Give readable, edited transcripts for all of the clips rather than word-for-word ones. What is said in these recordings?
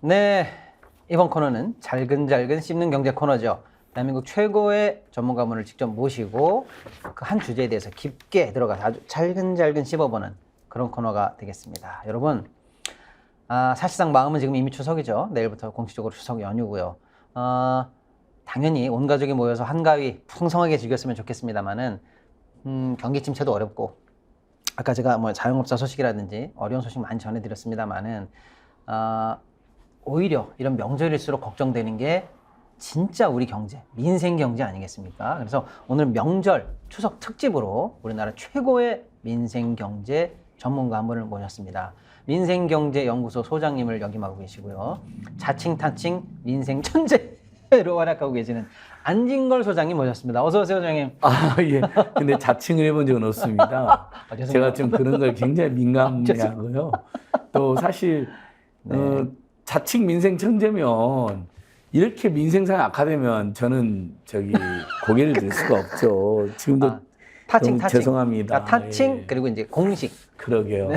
네, 이번 코너는 잘근잘근 씹는 경제 코너죠. 대한민국 최고의 전문가분을 직접 모시고 그 한 주제에 대해서 깊게 들어가서 아주 잘근잘근 씹어보는 그런 코너가 되겠습니다. 여러분, 사실상 마음은 지금 이미 추석이죠. 내일부터 공식적으로 추석 연휴고요. 당연히 온 가족이 모여서 한가위 풍성하게 즐겼으면 좋겠습니다만은 경기 침체도 어렵고 아까 제가 뭐 자영업자 소식이라든지 어려운 소식 많이 전해드렸습니다만은 오히려 이런 명절일수록 걱정되는 게 진짜 우리 경제, 민생 경제 아니겠습니까? 그래서 오늘 명절 추석 특집으로 우리나라 최고의 민생 경제 전문가 한 분을 모셨습니다. 민생경제연구소 소장님을 역임하고 계시고요. 자칭타칭 민생 천재로 활약하고 계시는 안진걸 소장님 모셨습니다. 어서 오세요, 소장님. 예. 근데 자칭을 해본 적은 없습니다. 제가 좀 그런 걸 굉장히 민감해하고요. 또 사실 자칭 민생 천재면 이렇게 민생상이 악화되면 저는 고개를 들 수가 없죠. 지금도 타칭. 죄송합니다. 타칭 예. 그리고 이제 공식. 그러게요.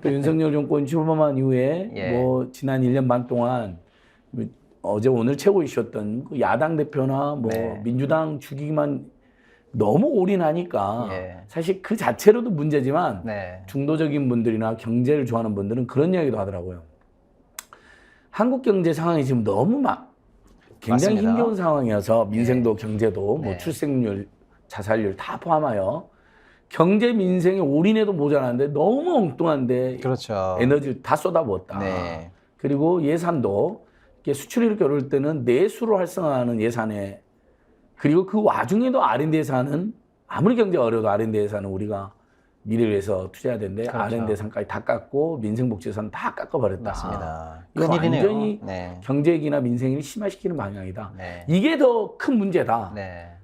또 윤석열 정권 출범한 이후에 뭐 지난 1년 반 동안 어제 오늘 최고 이슈였던 그 야당 대표나 뭐 민주당 죽이기만 너무 올인하니까 사실 그 자체로도 문제지만 중도적인 분들이나 경제를 좋아하는 분들은 그런 이야기도 하더라고요. 한국 경제 상황이 지금 너무 굉장히 맞습니다. 힘겨운 상황이어서 민생도 경제도 뭐 출생률, 자살률 다 포함하여 경제 민생에 올인해도 모자라는데 너무 엉뚱한데 그렇죠. 에너지를 다 쏟아부었다. 그리고 예산도 수출이 이렇게 어려울 때는 내수로 활성화하는 예산에 그리고 그 와중에도 R&D 예산은 아무리 경제가 어려워도 R&D 예산은 우리가 미래를 위해서 투자해야 되는데 R&D 예산까지 다 깎고 민생복지 예산 다 깎아버렸다. 맞습니다. 이건 큰일이네요. 완전히 경제위기나 민생을 심화시키는 방향이다. 이게 더 큰 문제다.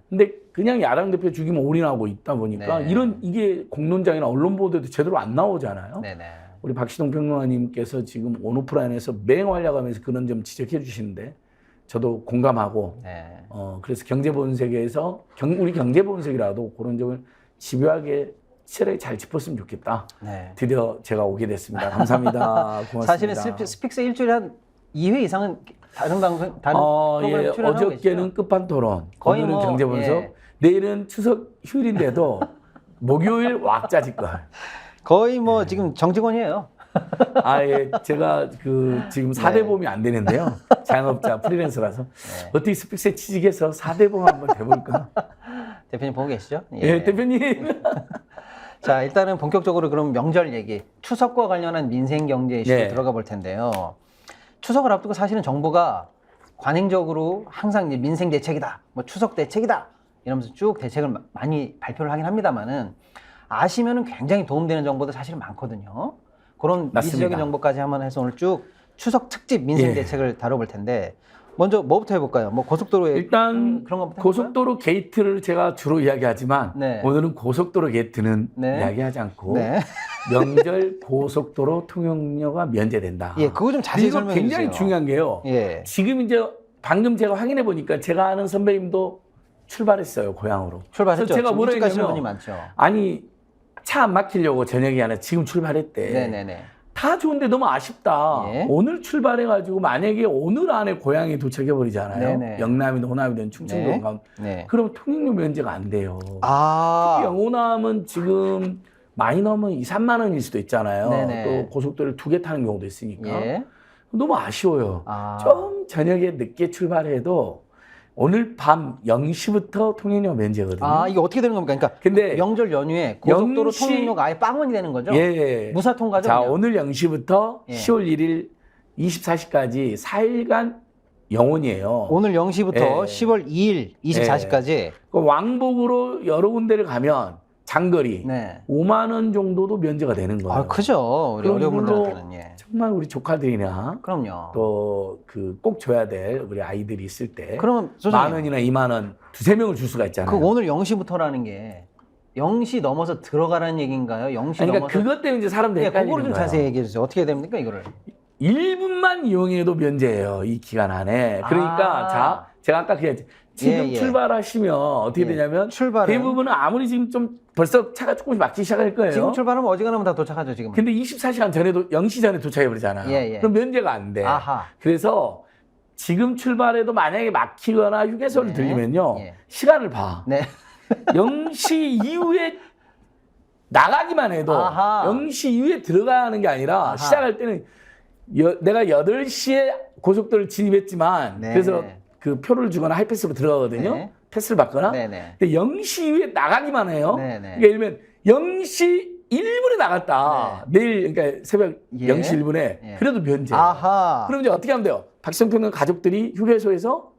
근데 그냥 야당 대표 죽이면 올인하고 있다 보니까 이게 공론장이나 언론 보도에도 제대로 안 나오잖아요. 우리 박시동 평론가님께서 지금 온오프라인에서 맹활약하면서 그런 점 지적해 주시는데 저도 공감하고 그래서 경제본색에서 우리 경제본색이라도 그런 점을 집요하게 치열하게 잘 짚었으면 좋겠다. 드디어 제가 오게 됐습니다. 감사합니다. 고맙습니다. 사실은 스픽스 일주일에 한 2회 이상은 다른 방송, 다른 프로그램 출연하고 어저께는 계시죠? 끝판토론, 거의 오늘은 뭐, 경제분석, 내일은 추석 휴일인데도 목요일 왁자지껄. 거의 뭐 지금 정직원이에요. 제가 지금 4대 보험이 안 되는데요. 자영업자 프리랜서라서 어떻게 스픽스에 취직해서 4대 보험 한번 돼볼까? 대표님 보고 계시죠? 대표님. 자, 일단은 본격적으로 그럼 명절 얘기, 추석과 관련한 민생 경제 이슈로 들어가 볼 텐데요. 추석을 앞두고 사실은 정부가 관행적으로 항상 이제 민생 대책이다, 뭐 추석 대책이다 이러면서 쭉 대책을 많이 발표를 하긴 합니다만은 아시면은 굉장히 도움되는 정보도 사실은 많거든요. 그런 미시적인 정보까지 한번 해서 오늘 쭉 추석 특집 민생 대책을 다뤄볼 텐데 먼저 뭐부터 해볼까요? 뭐 고속도로에 일단 그런 것부터 고속도로 게이트를 제가 주로 이야기하지만 오늘은 고속도로 게이트는 이야기하지 않고 명절 고속도로 통행료가 면제된다. 그거 좀 자세히 설명해 주세요. 굉장히 중요한 게요. 지금 이제 방금 제가 확인해 보니까 제가 아는 선배님도 출발했어요, 고향으로. 출발했죠. 제가 뭐라 일찍 가시는 했냐면 분이 많죠. 아니 차 안 막히려고 저녁에 하나 지금 출발했대. 다 좋은데 너무 아쉽다. 오늘 출발해가지고 만약에 오늘 안에 고향에 도착해버리잖아요. 영남이든 호남이든 충청도든 가면 그럼 통행료 면제가 안 돼요. 특히 영호남은 지금 많이 넘으면 2, 3만 원일 수도 있잖아요. 또 고속도로를 2개 타는 경우도 있으니까. 너무 아쉬워요. 좀 저녁에 늦게 출발해도 오늘 밤 0시부터 통행료 면제거든요. 이게 어떻게 되는 겁니까? 그러니까 근데 명절 연휴에 고속도로 통행료가 아예 빵원이 되는 거죠? 무사 통과죠? 자, 오늘 0시부터 10월 1일 24시까지 4일간 영원이에요. 오늘 0시부터 10월 2일 24시까지. 왕복으로 여러 군데를 가면 장거리 5만 원 정도도 면제가 되는 거예요. 그죠. 우리 어려운 분들한테는. 정말 우리 조카들이나 그럼요. 또 꼭 줘야 될 우리 아이들이 있을 때 그러면 만 원이나 2만 원 두세 명을 줄 수가 있잖아요. 그 오늘 0시부터라는 게 0시 넘어서 들어가라는 얘기인가요? 0시 그러니까 넘어서 그것 때문에 이제 사람들이 헷갈리는 그거를 좀 거예요. 자세히 얘기해 주세요. 어떻게 됩니까, 이거를? 1분만 이용해도 면제예요, 이 기간 안에. 그러니까 제가 아까 그랬지. 지금 출발하시면 어떻게 되냐면 대부분은 아무리 지금 좀 벌써 차가 조금씩 막히기 시작할 거예요. 지금 출발하면 어지간하면 다 도착하죠, 지금. 근데 24시간 전에도 0시 전에 도착해버리잖아요. 그럼 면제가 안 돼. 그래서 지금 출발해도 만약에 막히거나 휴게소를 들리면요. 시간을 봐. 0시 이후에 나가기만 해도 0시 이후에 들어가는 게 아니라 시작할 때는 내가 8시에 고속도로를 진입했지만 그래서 그 표를 주거나 하이패스로 들어가거든요. 패스를 받거나. 근데 0시 이후에 나가기만 해요. 그러니까 예를 들면 0시 1분에 나갔다. 내일 그러니까 새벽 0시 1분에 그래도 면제. 그럼 이제 어떻게 하면 돼요? 박성평 가족들이 휴게소에서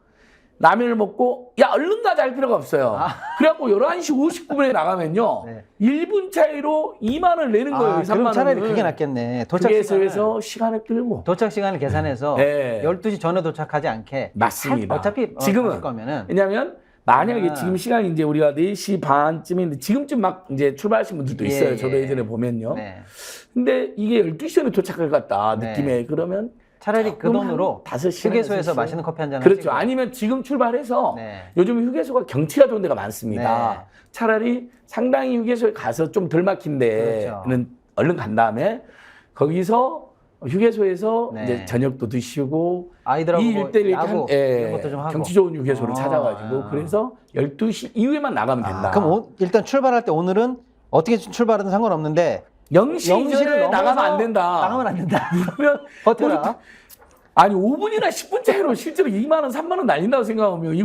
라면을 먹고 야 얼른 가자 할 필요가 없어요. 그래갖고 11시 59분에 나가면요. 1분 차이로 2만 원을 내는 거예요. 3만 그럼 차라리 원을. 그게 낫겠네. 도착 휴게소에서 시간을 끌고 도착 시간을 계산해서 12시 전에 도착하지 않게. 맞습니다. 어차피 지금은 거면은. 왜냐하면 만약에 지금 시간이 이제 우리가 4시 반쯤인데 지금쯤 막 이제 출발하신 분들도 있어요. 저도 예전에 보면요. 근데 이게 12시 전에 도착할 것 같다 느낌에 그러면 차라리 그 돈으로 5시간 휴게소에서 맛있는 커피 한 잔 그렇죠. 아니면 지금 출발해서 요즘 휴게소가 경치가 좋은 데가 많습니다. 차라리 상당히 휴게소에 가서 좀 덜 막힌 데는 얼른 간 다음에 거기서 휴게소에서 이제 저녁도 드시고 아이들하고 이 일대를 야구 이런 것도 좀 하고 경치 좋은 휴게소를 찾아가지고 그래서 12시 이후에만 나가면 된다. 그럼 일단 출발할 때 오늘은 어떻게 출발하든 상관없는데 0시 전에 나가면 안 된다. 나가면 안 된다. 그러면 버텨라. 아니 5분이나 10분 차이로 실제로 2만 원, 3만 원 날린다고 생각하면 이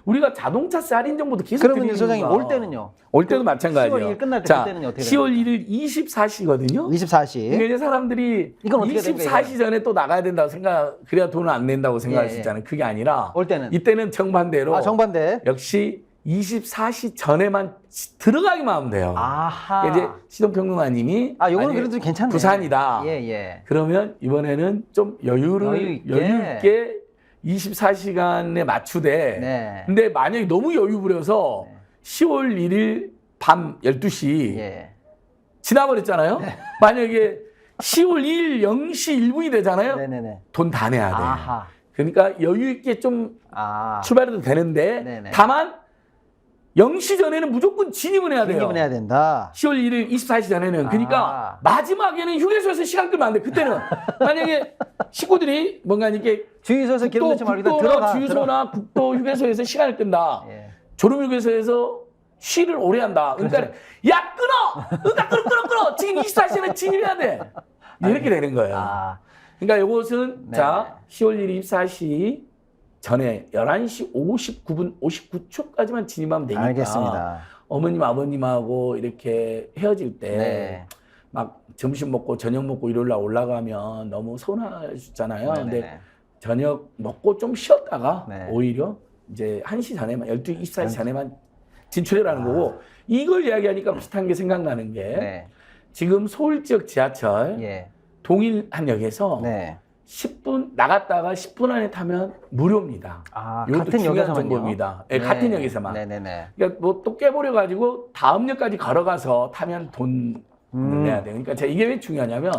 우리가 자동차 할인 정보도 계속 그러면 이제 소장님 올 때는요? 올 때도 마찬가지예요. 10월 1일 끝날 때 그때는 어떻게 10월 1일 24시거든요. 24시. 그러니까 이제 사람들이 이건 어떻게 24시 전에 또 나가야 된다고 그래야 돈을 안 낸다고 생각할 수 있잖아요. 그게 아니라 올 때는 이때는 정반대로 정반대. 역시 24시 전에만 들어가기만 하면 돼요. 이제 시동평론가님이 요거는 그래도 괜찮네. 부산이다. 그러면 이번에는 좀 여유 있게 24시간에 맞추되 근데 만약에 너무 여유 부려서 10월 1일 밤 12시 지나버렸잖아요. 만약에 10월 2일 0시 1분이 되잖아요. 돈 다 내야 돼. 그러니까 여유 있게 좀 출발해도 되는데 다만 0시 전에는 무조건 진입은 해야 돼요. 진입은 해야 된다. 10월 1일 24시 전에는. 그러니까 마지막에는 휴게소에서 시간 끌면 안 돼. 그때는 만약에 식구들이 뭔가 이렇게 주유소에서 기름 넣지 말고 들어가. 주유소나 국도 휴게소에서 시간을 끈다. 졸음 휴게소에서 쉬를 오래 한다. 그러니까 야 끊어! 끊어! 지금 24시간에 진입해야 돼. 이렇게 되는 거예요. 그러니까 이것은 자 10월 1일 24시 전에 11시 59분 59초까지만 진입하면 되니까. 알겠습니다. 어머님 아버님하고 이렇게 헤어질 때 막 점심 먹고 저녁 먹고 일요일 날 올라가면 너무 서운하잖아요. 근데 저녁 먹고 좀 쉬었다가 오히려 이제 1시 전에만 12시 24시 전에만 진출해라는 거고 이걸 이야기하니까 비슷한 게 생각나는 게 지금 서울 지역 지하철 동일한역에서 10분 나갔다가 10분 안에 타면 무료입니다. 같은 역에서만요? 같은 역에서만. 그러니까 뭐 또 깨버려 가지고 다음 역까지 걸어가서 타면 돈 내야 돼요. 그러니까 제가 이게 왜 중요하냐면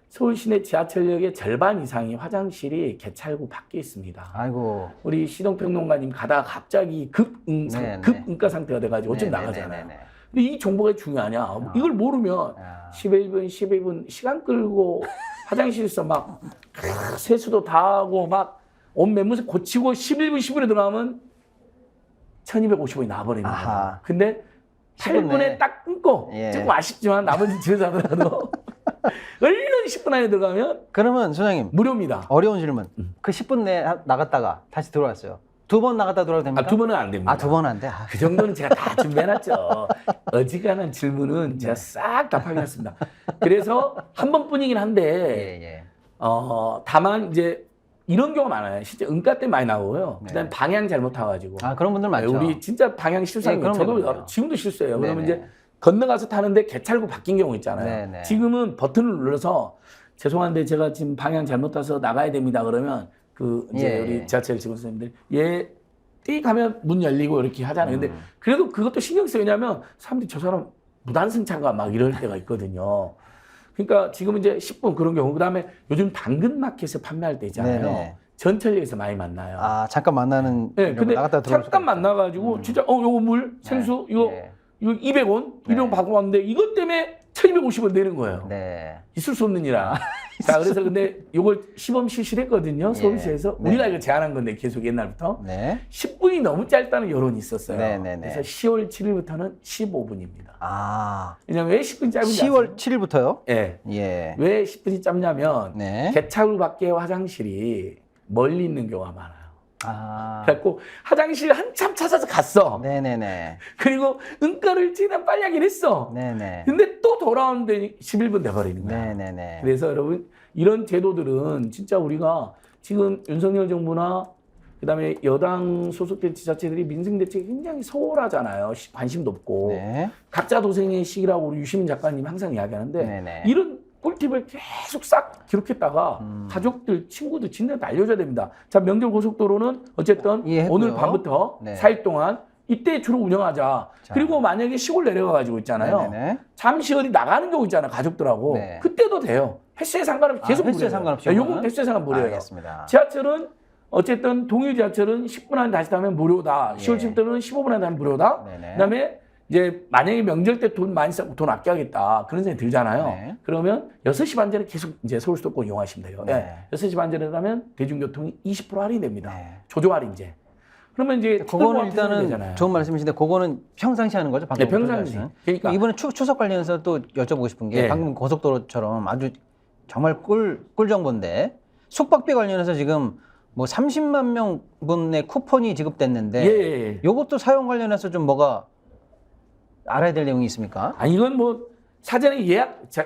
서울 시내 지하철역의 절반 이상이 화장실이 개찰구 밖에 있습니다. 아이고. 우리 시동평론가님 가다가 갑자기 급응가 상태가 돼가지고 어쩜 나가잖아요. 근데 이 정보가 중요하냐? 이걸 모르면 12분 시간 끌고 화장실에서 막 세수도 다 하고 막 옷 매무새 고치고 11분 10분에 들어가면 1250원이 나와버립니다. 근데 8분에 딱 끊고 조금 아쉽지만 나머지 집에서 하더라도 얼른 10분 안에 들어가면 그러면 소장님 무료입니다. 어려운 질문. 그 10분 내에 나갔다가 다시 들어왔어요. 2번 나갔다 들어와도 됩니까? 2번은 안 됩니다. 2번은 안 돼? 그 정도는 제가 다 준비해놨죠. 어지간한 질문은 제가 싹 답하겠습니다. 그래서 한 번뿐이긴 한데 다만 이제 이런 경우가 많아요. 실제 응가 때 많이 나오고요. 그다음에 방향 잘못 타가지고. 그런 분들 많죠. 우리 진짜 방향 실수하는 저도 지금도 실수해요. 그러면 이제 건너가서 타는데 개찰구 바뀐 경우 있잖아요. 지금은 버튼을 눌러서 죄송한데 제가 지금 방향 잘못 타서 나가야 됩니다. 그러면 그 이제 우리 지하철 직원 선생님들 띡 하면 문 열리고 이렇게 하잖아요. 근데 그래도 그것도 신경 써요. 왜냐면 사람들이 저 사람 무단승차가 막 이럴 때가 있거든요. 그러니까 지금 이제 10분 그런 경우, 그 다음에 요즘 당근마켓에 판매할 때 있잖아요. 전철역에서 많이 만나요. 아, 잠깐 만나는. 네, 근데 나갔다 잠깐 만나가지고 진짜 요거 물, 생수 이거 200원, 200원 받고 왔는데 이것 때문에 1,250원 내는 거예요. 네. 있을 수 없는 일이야. 자, 그래서 근데 요걸 시범 실시를 했거든요. 서울시에서. 네. 우리가 이거 제안한 건데 계속 옛날부터. 네. 10분이 너무 짧다는 여론이 있었어요. 네네네. 그래서 10월 7일부터는 15분입니다. 아. 왜냐면 왜 10분이 짧은지 10월 7일부터요? 예. 예. 왜 10분이 짧냐면 네. 개차울 밖에 화장실이 멀리 있는 경우가 많아요. 아. 그래갖고 화장실 한참 찾아서 갔어. 네네네. 그리고 응가를 최대한 빨리 하긴 했어. 네네. 근데 또 돌아오는데 11분 돼버리는 거야. 네네네. 그래서 여러분 이런 제도들은 진짜 우리가 지금 윤석열 정부나 그다음에 여당 소속된 지자체들이 민생 대책이 굉장히 소홀하잖아요. 관심도 없고. 네. 각자 도생의 시기라고 우리 유시민 작가님이 항상 이야기하는데 네네. 이런 꿀팁을 계속 싹 기록했다가 가족들, 친구들, 진들한테 알려줘야 됩니다. 자, 명절 고속도로는 어쨌든 이해했고요. 오늘 밤부터 네. 4일 동안 이때 주로 운영하자. 자. 그리고 만약에 시골 내려가가지고 있잖아요. 네네네. 잠시 어디 나가는 경우 있잖아요. 가족들하고. 네. 그때도 돼요. 횟수에 상관없이 계속 횟수에 무료예요. 상관없이 요건 횟수에 상관 무료예요. 알겠습니다. 지하철은 어쨌든 동일 지하철은 10분 안에 다시 타면 무료다. 예. 10월 10일은 15분 안에 타면 무료다. 네네. 그다음에 이제 만약에 명절 때 돈 많이 쓰고 돈 아껴야겠다. 그런 생각이 들잖아요. 네. 그러면 6시 반 전에 계속 이제 서울 수도권 이용하시면 돼요. 네. 네. 6시 반 전에 가면 대중교통이 20% 할인됩니다. 네. 조조 할인제. 그러면 이제 그거는 일단은 좋은 말씀이신데 그거는 평상시 하는 거죠? 방금 네, 평상시. 그러니까 이번에 추석 관련해서 또 여쭤보고 싶은 게 네. 방금 고속도로처럼 아주 정말 꿀 정보인데 숙박비 관련해서 지금 뭐 30만 명 분의 쿠폰이 지급됐는데 예. 요것도 사용 관련해서 좀 뭐가 알아야 될 내용이 있습니까? 아, 이건 뭐 사전에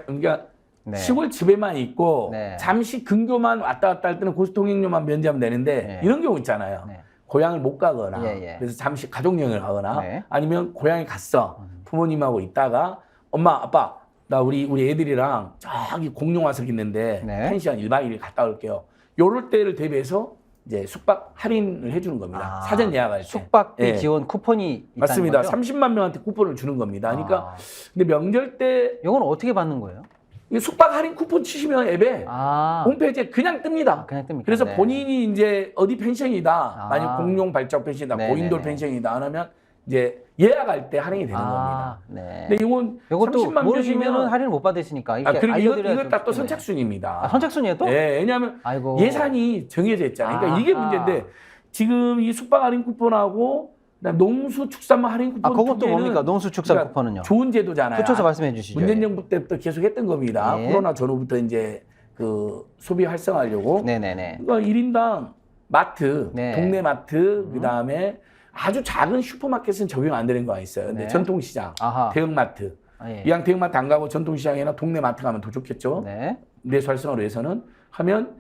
그러니까 네. 시골 집에만 있고 네. 잠시 근교만 왔다 갔다 할 때는 고속통행료만 면제하면 되는데 네. 이런 경우 있잖아요. 네. 고향을 못 가거나 예. 그래서 잠시 가족여행을 가거나 네. 아니면 고향에 갔어. 부모님하고 있다가 엄마 아빠 나 우리 애들이랑 저기 공룡화석 있는데 네. 펜션 1박 2일 갔다 올게요. 요럴 때를 대비해서 이제 숙박 할인을 해주는 겁니다. 아, 사전 예약할 때. 숙박비 예. 지원 쿠폰이 있다는 맞습니다. 거죠? 30만 명한테 쿠폰을 주는 겁니다. 그러니까 아. 근데 명절 때 이건 어떻게 받는 거예요? 이 숙박 할인 쿠폰 치시면 앱에 아, 홈페이지에 그냥 뜹니다. 그냥 뜹니까? 그래서 네. 본인이 이제 어디 펜션이다, 만약 공룡 발작 펜션이다, 네네네. 고인돌 펜션이다 하면 이제 예약할 때 할인이 되는 겁니다. 네. 근데 이건 이것도 30만 모르시면 명이면 할인을 못 받으시니까 이게 그리고 알려드려야 이거 딱 또 좋겠네. 선착순입니다. 아, 선착순이에요 또? 네, 왜냐하면 아이고. 예산이 정해져 있잖아요. 그러니까 이게 아하. 문제인데 지금 이 숙박 할인 쿠폰하고 그다음에 농수축산물 할인 쿠폰 그것도 두 개는 뭡니까? 농수축산 그러니까 쿠폰은요? 좋은 제도잖아요. 붙여서 말씀해 주시죠. 문재인 정부 때부터 계속 했던 겁니다. 예. 코로나 전후부터 이제 그 소비 활성화하려고. 네네네. 그러니까 1인당 마트, 네. 동네 마트, 그다음에 아주 작은 슈퍼마켓은 적용 안 되는 거 있어요. 근데 네. 전통시장, 아하. 대형마트. 아, 예. 이왕 대형마트 안 가고 전통시장이나 동네 마트 가면 더 좋겠죠. 네. 내수 활성화를 위해서는 하면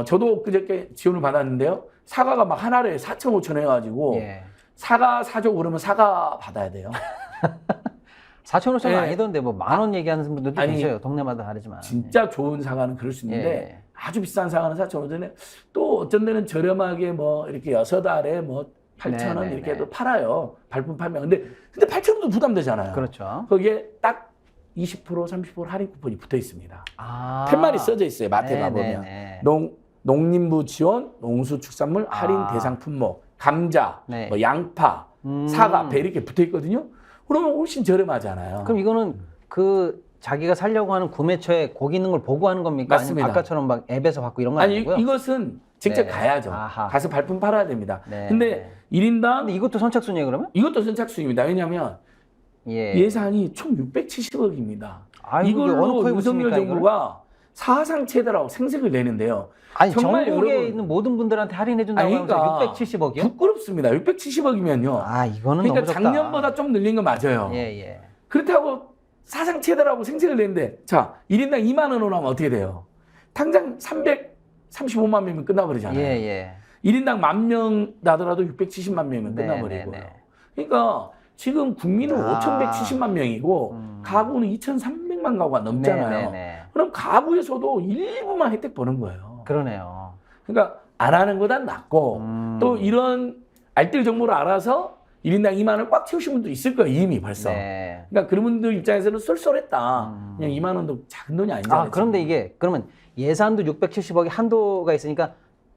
저도 그저께 지원을 받았는데요. 사과가 막 한 알에 4천 5천 해가지고 예. 사과 사줘 그러면 사과 받아야 돼요. 4천 5천은 예. 아니던데 뭐 만 원 얘기하는 분들도 아니, 계셔요. 동네마다 다르지만. 진짜 좋은 사과는 그럴 수 있는데 예. 아주 비싼 사과는 4천 5천에 또 어쩐 데는 저렴하게 뭐 이렇게 6알에 뭐 8천 원 네네네. 이렇게 또 팔아요. 발품 팔면. 근데 8천 원도 부담되잖아요. 그렇죠. 거기에 딱 20% 30% 할인 쿠폰이 붙어 있습니다. 아. 팻말이 써져 있어요. 마트에 가보면. 네네네. 농림부 지원, 농수축산물 할인 아. 대상 품목, 감자, 네. 뭐 양파, 사과, 배 이렇게 붙어 있거든요. 그러면 훨씬 저렴하잖아요. 그럼 이거는 그 자기가 살려고 하는 구매처에 거기 있는 걸 보고 하는 겁니까? 맞습니다. 아니면 아까처럼 막 앱에서 받고 이런 건 아니 아니고요? 이것은 직접 네. 가야죠. 아하. 가서 발품 팔아야 됩니다. 네. 근데 1인당 근데 이것도 선착순이에요 그러면? 이것도 선착순입니다. 왜냐하면 예. 예산이 총 670억입니다. 아이고, 이게 어느 이걸로 코에 윤석열 붙습니까, 정부가 사상 최대라고 생색을 내는데요. 아니 정말 전국에 여러분- 있는 모든 분들한테 할인해 준다고 아니, 하면서 그러니까 670억이요? 부끄럽습니다. 670억이면요. 아 이거는 그러니까 너무 적다. 작년보다 좀 늘린 건 맞아요. 예. 그렇다고 사상 최대라고 생색을 내는데 자 1인당 2만 원으로 하면 어떻게 돼요? 당장 335만 명이면 끝나버리잖아요. 예. 1인당 10,000명 나더라도 670만 명이면 네, 끝나버리고요. 네. 그러니까 지금 국민은 아. 5,170만 명이고 가구는 2,300만 가구가 넘잖아요. 네네네. 그럼 가구에서도 일부만 혜택 보는 거예요. 그러네요. 그러니까 안 하는 것보단 낫고 또 이런 알뜰 정보를 알아서 1인당 2만 원을 꽉 채우신 분도 있을 거예요. 이미 벌써. 네. 그러니까 그런 분들 입장에서는 쏠쏠했다. 그냥 2만 원도 작은 돈이 아니잖아요. 아 그런데 이게 그러면 예산도 670억이 한도가 있으니까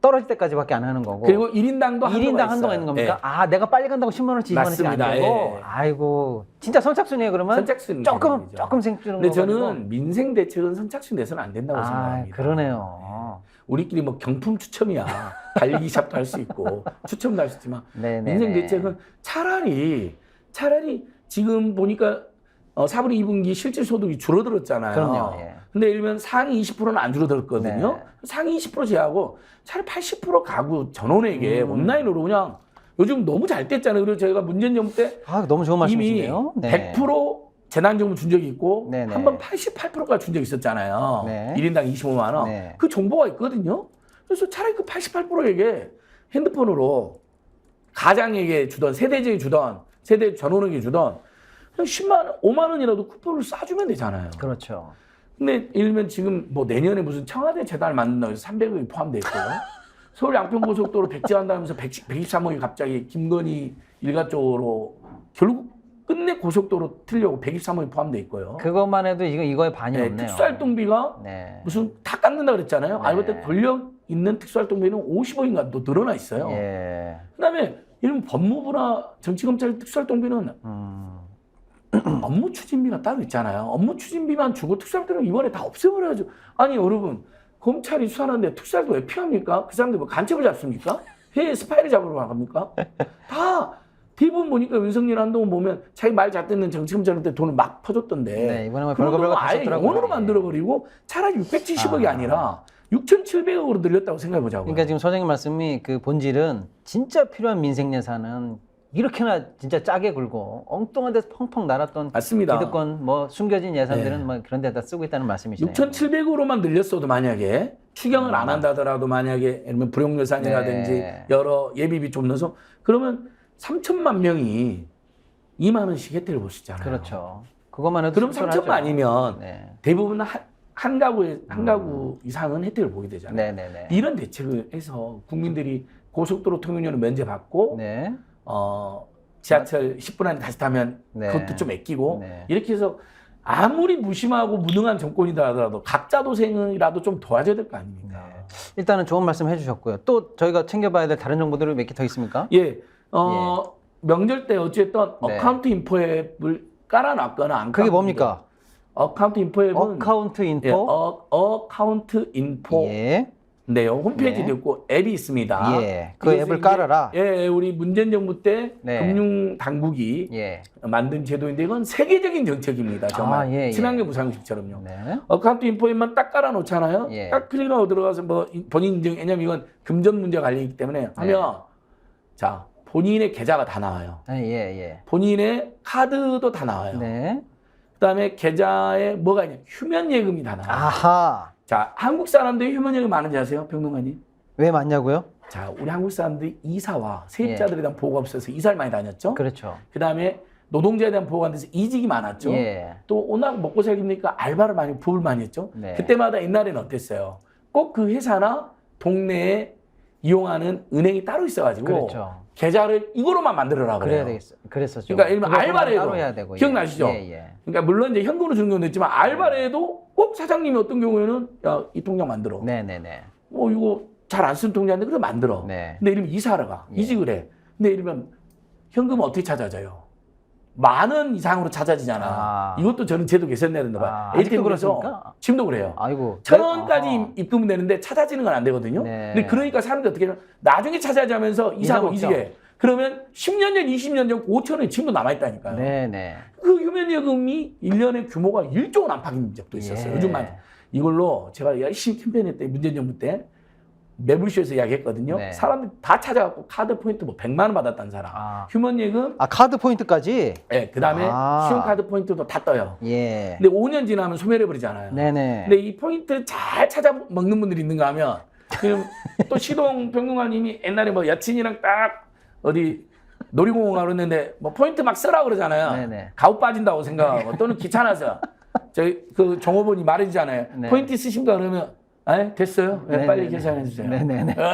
떨어질 때까지밖에 안 하는 거고. 그리고 1인당도 1인당 한도가 있는 겁니까? 예. 아, 내가 빨리 간다고 10만 원씩 20만 원씩 안 맞습니다. 되고. 예. 아이고, 진짜 선착순이에요, 그러면? 선착순 조금 생주는 근데 거 저는 가지고. 민생 대책은 선착순 돼서는 안 된다고 생각합니다. 그러네요. 우리끼리 뭐 경품 추첨이야. 달리기샵도 할 수 있고 추첨도 할 수 있지만 민생 대책은 차라리 지금 보니까 4분기 2분기 실질 소득이 줄어들었잖아요. 그럼요. 예. 근데 예를 들면 상위 20%는 안 줄어들었거든요. 네. 상위 20% 제하고 차라리 80% 가구 전원에게 온라인으로 그냥 요즘 너무 잘 됐잖아요. 그리고 저희가 문재인 정부 때 너무 좋은 이미 말씀이시네요. 100% 재난정부 준 적이 있고 네네. 한 번 88%가 준 적이 있었잖아요. 네. 1인당 25만 원. 네. 그 정보가 있거든요. 그래서 차라리 그 88%에게 핸드폰으로 가장에게 주던 세대주에 주던 세대 전원에게 주던 10만 원, 5만 원이라도 쿠폰을 쏴주면 되잖아요. 그렇죠. 근데 예를 들면 지금 뭐 내년에 무슨 청와대 재단을 만든다고 해서 300억이 포함되어 있고 서울 양평고속도로 백지한다면서 123억이 갑자기 김건희 일가 쪽으로 결국 끝내 고속도로 틀려고 123억이 포함되어 있고요. 그것만 해도 이거에 반이 없네요. 특수활동비가 무슨 다 깎는다 그랬잖아요. 알고 봤더니 권력 있는 특수활동비는 50억인가 또 늘어나 있어요. 예. 그다음에 이런 법무부나 정치검찰 특수활동비는 업무 추진비가 따로 있잖아요. 업무 추진비만 주고 특수활동은 이번에 다 없애버려야죠. 아니 여러분 검찰이 수사하는데 특수활동 왜 필요합니까? 그 사람들 뭐 간첩을 잡습니까? 해외 스파이를 잡으러 나갑니까? 다 대부분 보니까 윤석열 한동훈 보면 자기 말 잘 듣는 정치검찰한테 돈을 막 퍼줬던데. 네, 이번에 뭐 별거 아예 다쳤더라고요. 영원으로 만들어버리고 차라리 670억이 아니라 6,700억으로 늘렸다고 생각해보자고요. 그러니까 지금 소장님 말씀이 그 본질은 진짜 필요한 민생 예산은 이렇게나 진짜 짜게 굴고 엉뚱한 데서 펑펑 날았던 맞습니다. 기득권 뭐 숨겨진 예산들은 뭐 그런 데다 쓰고 있다는 말씀이시네요. 6,700억으로만 늘렸어도 만약에 추경을 안 한다더라도 만약에 예를 들면 불용 예산이라든지 여러 예비비 좀 넣어서 그러면 3천만 명이 2만 원씩 혜택을 볼 수 있잖아요. 그렇죠. 그것만 해도 그럼 3천만 아니면 대부분 한 가구 이상은 혜택을 보게 되잖아요. 이런 대책을 해서 국민들이 고속도로 통행료는 면제받고 지하철 10분 안에 다시 타면 그것도 좀 아끼고 이렇게 해서 아무리 무심하고 무능한 정권이다 하더라도 각자 도생이라도 좀 도와줘야 될 거 아닙니까? 일단은 좋은 말씀 해주셨고요. 또 저희가 챙겨봐야 될 다른 정보들이 몇 개 더 있습니까? 명절 때 어쨌든 어카운트 인포앱을 깔아놨거나 안 그게 뭡니까? 어카운트 인포앱은 어카운트 인포? 어카운트 인포 네요. 홈페이지도 있고 앱이 있습니다. 그 앱을 깔아라. 우리 문재인 정부 때 금융 당국이 만든 제도인데 이건 세계적인 정책입니다. 정말 친환경 무상식처럼요. 어카운트 인포앱만 딱 깔아놓잖아요. 딱 클릭하고 들어가서 뭐 본인 인증, 왜냐면 이건 금전 문제가 갈리기 때문에 하면 자 본인의 계좌가 다 나와요. 본인의 카드도 다 나와요. 그다음에 계좌에 뭐가 있냐? 휴면 예금이 다 나와요. 아하. 자, 한국 사람들이 휴면 예금 많은지 아세요, 평론가님? 왜 많냐고요? 자, 우리 한국 사람들이 이사와 세입자들에 대한 보호가 없어서 이사를 많이 다녔죠. 그렇죠. 그다음에 노동자에 대한 보호가 안 돼서 이직이 많았죠. 또 워낙 먹고 살기니까 알바를 많이 부업을 많이 했죠. 그때마다 옛날에는 어땠어요? 꼭 그 회사나 동네에 이용하는 은행이 따로 있어가지고 계좌를 이거로만 만들어라 그래요. 그랬었죠. 그러니까 예를 들면 알바를 해도 기억나시죠? 그러니까 물론 이제 현금으로 주는 경우도 있지만 알바를 해도 꼭 사장님이 어떤 경우에는 야, 이 통장 만들어. 뭐 이거 잘 안 쓰는 통장인데 그래 만들어. 근데 이러면 이사하러 가. 이직을 해. 근데 이러면 현금은 어떻게 찾아져요? 10,000원 이상으로 찾아지잖아. 이것도 저는 제도 개선해야 된다 봐요. 아직도 그렇습니까? 지금도 그래요. 아이고. 1,000원까지 입금은 되는데 찾아지는 건 안 되거든요. 근데 그러니까 사람들이 어떻게 하면 나중에 찾아지면서 이사하고 이직해. 그러면 10년 전, 20년 전 5,000원이 지금도 남아있다니까요. 그 휴면예금이 1년의 규모가 1조 원 안팎인 적도 있었어요. 요즘만. 이걸로 제가 열심히 캠페인했더니 문재인 정부 때 매불쇼에서 이야기했거든요. 사람들이 다 찾아갖고 카드 포인트 뭐 100만 원 받았다는 사람. 휴면예금. 카드 포인트까지? 그 다음에 신용카드 포인트도 다 떠요. 근데 5년 지나면 소멸해버리잖아요. 근데 이 포인트 잘 찾아 먹는 분들이 있는가 하면 지금 또 시동 평론가님이 옛날에 뭐 여친이랑 딱 어디 놀이공원 가는데 뭐 포인트 막 쓰라 그러잖아요. 가오 빠진다고 생각하고 또는 귀찮아서 저희 그 종업원이 말해주잖아요. 포인트 쓰신가 그러면 됐어요. 빨리 계산해 주세요.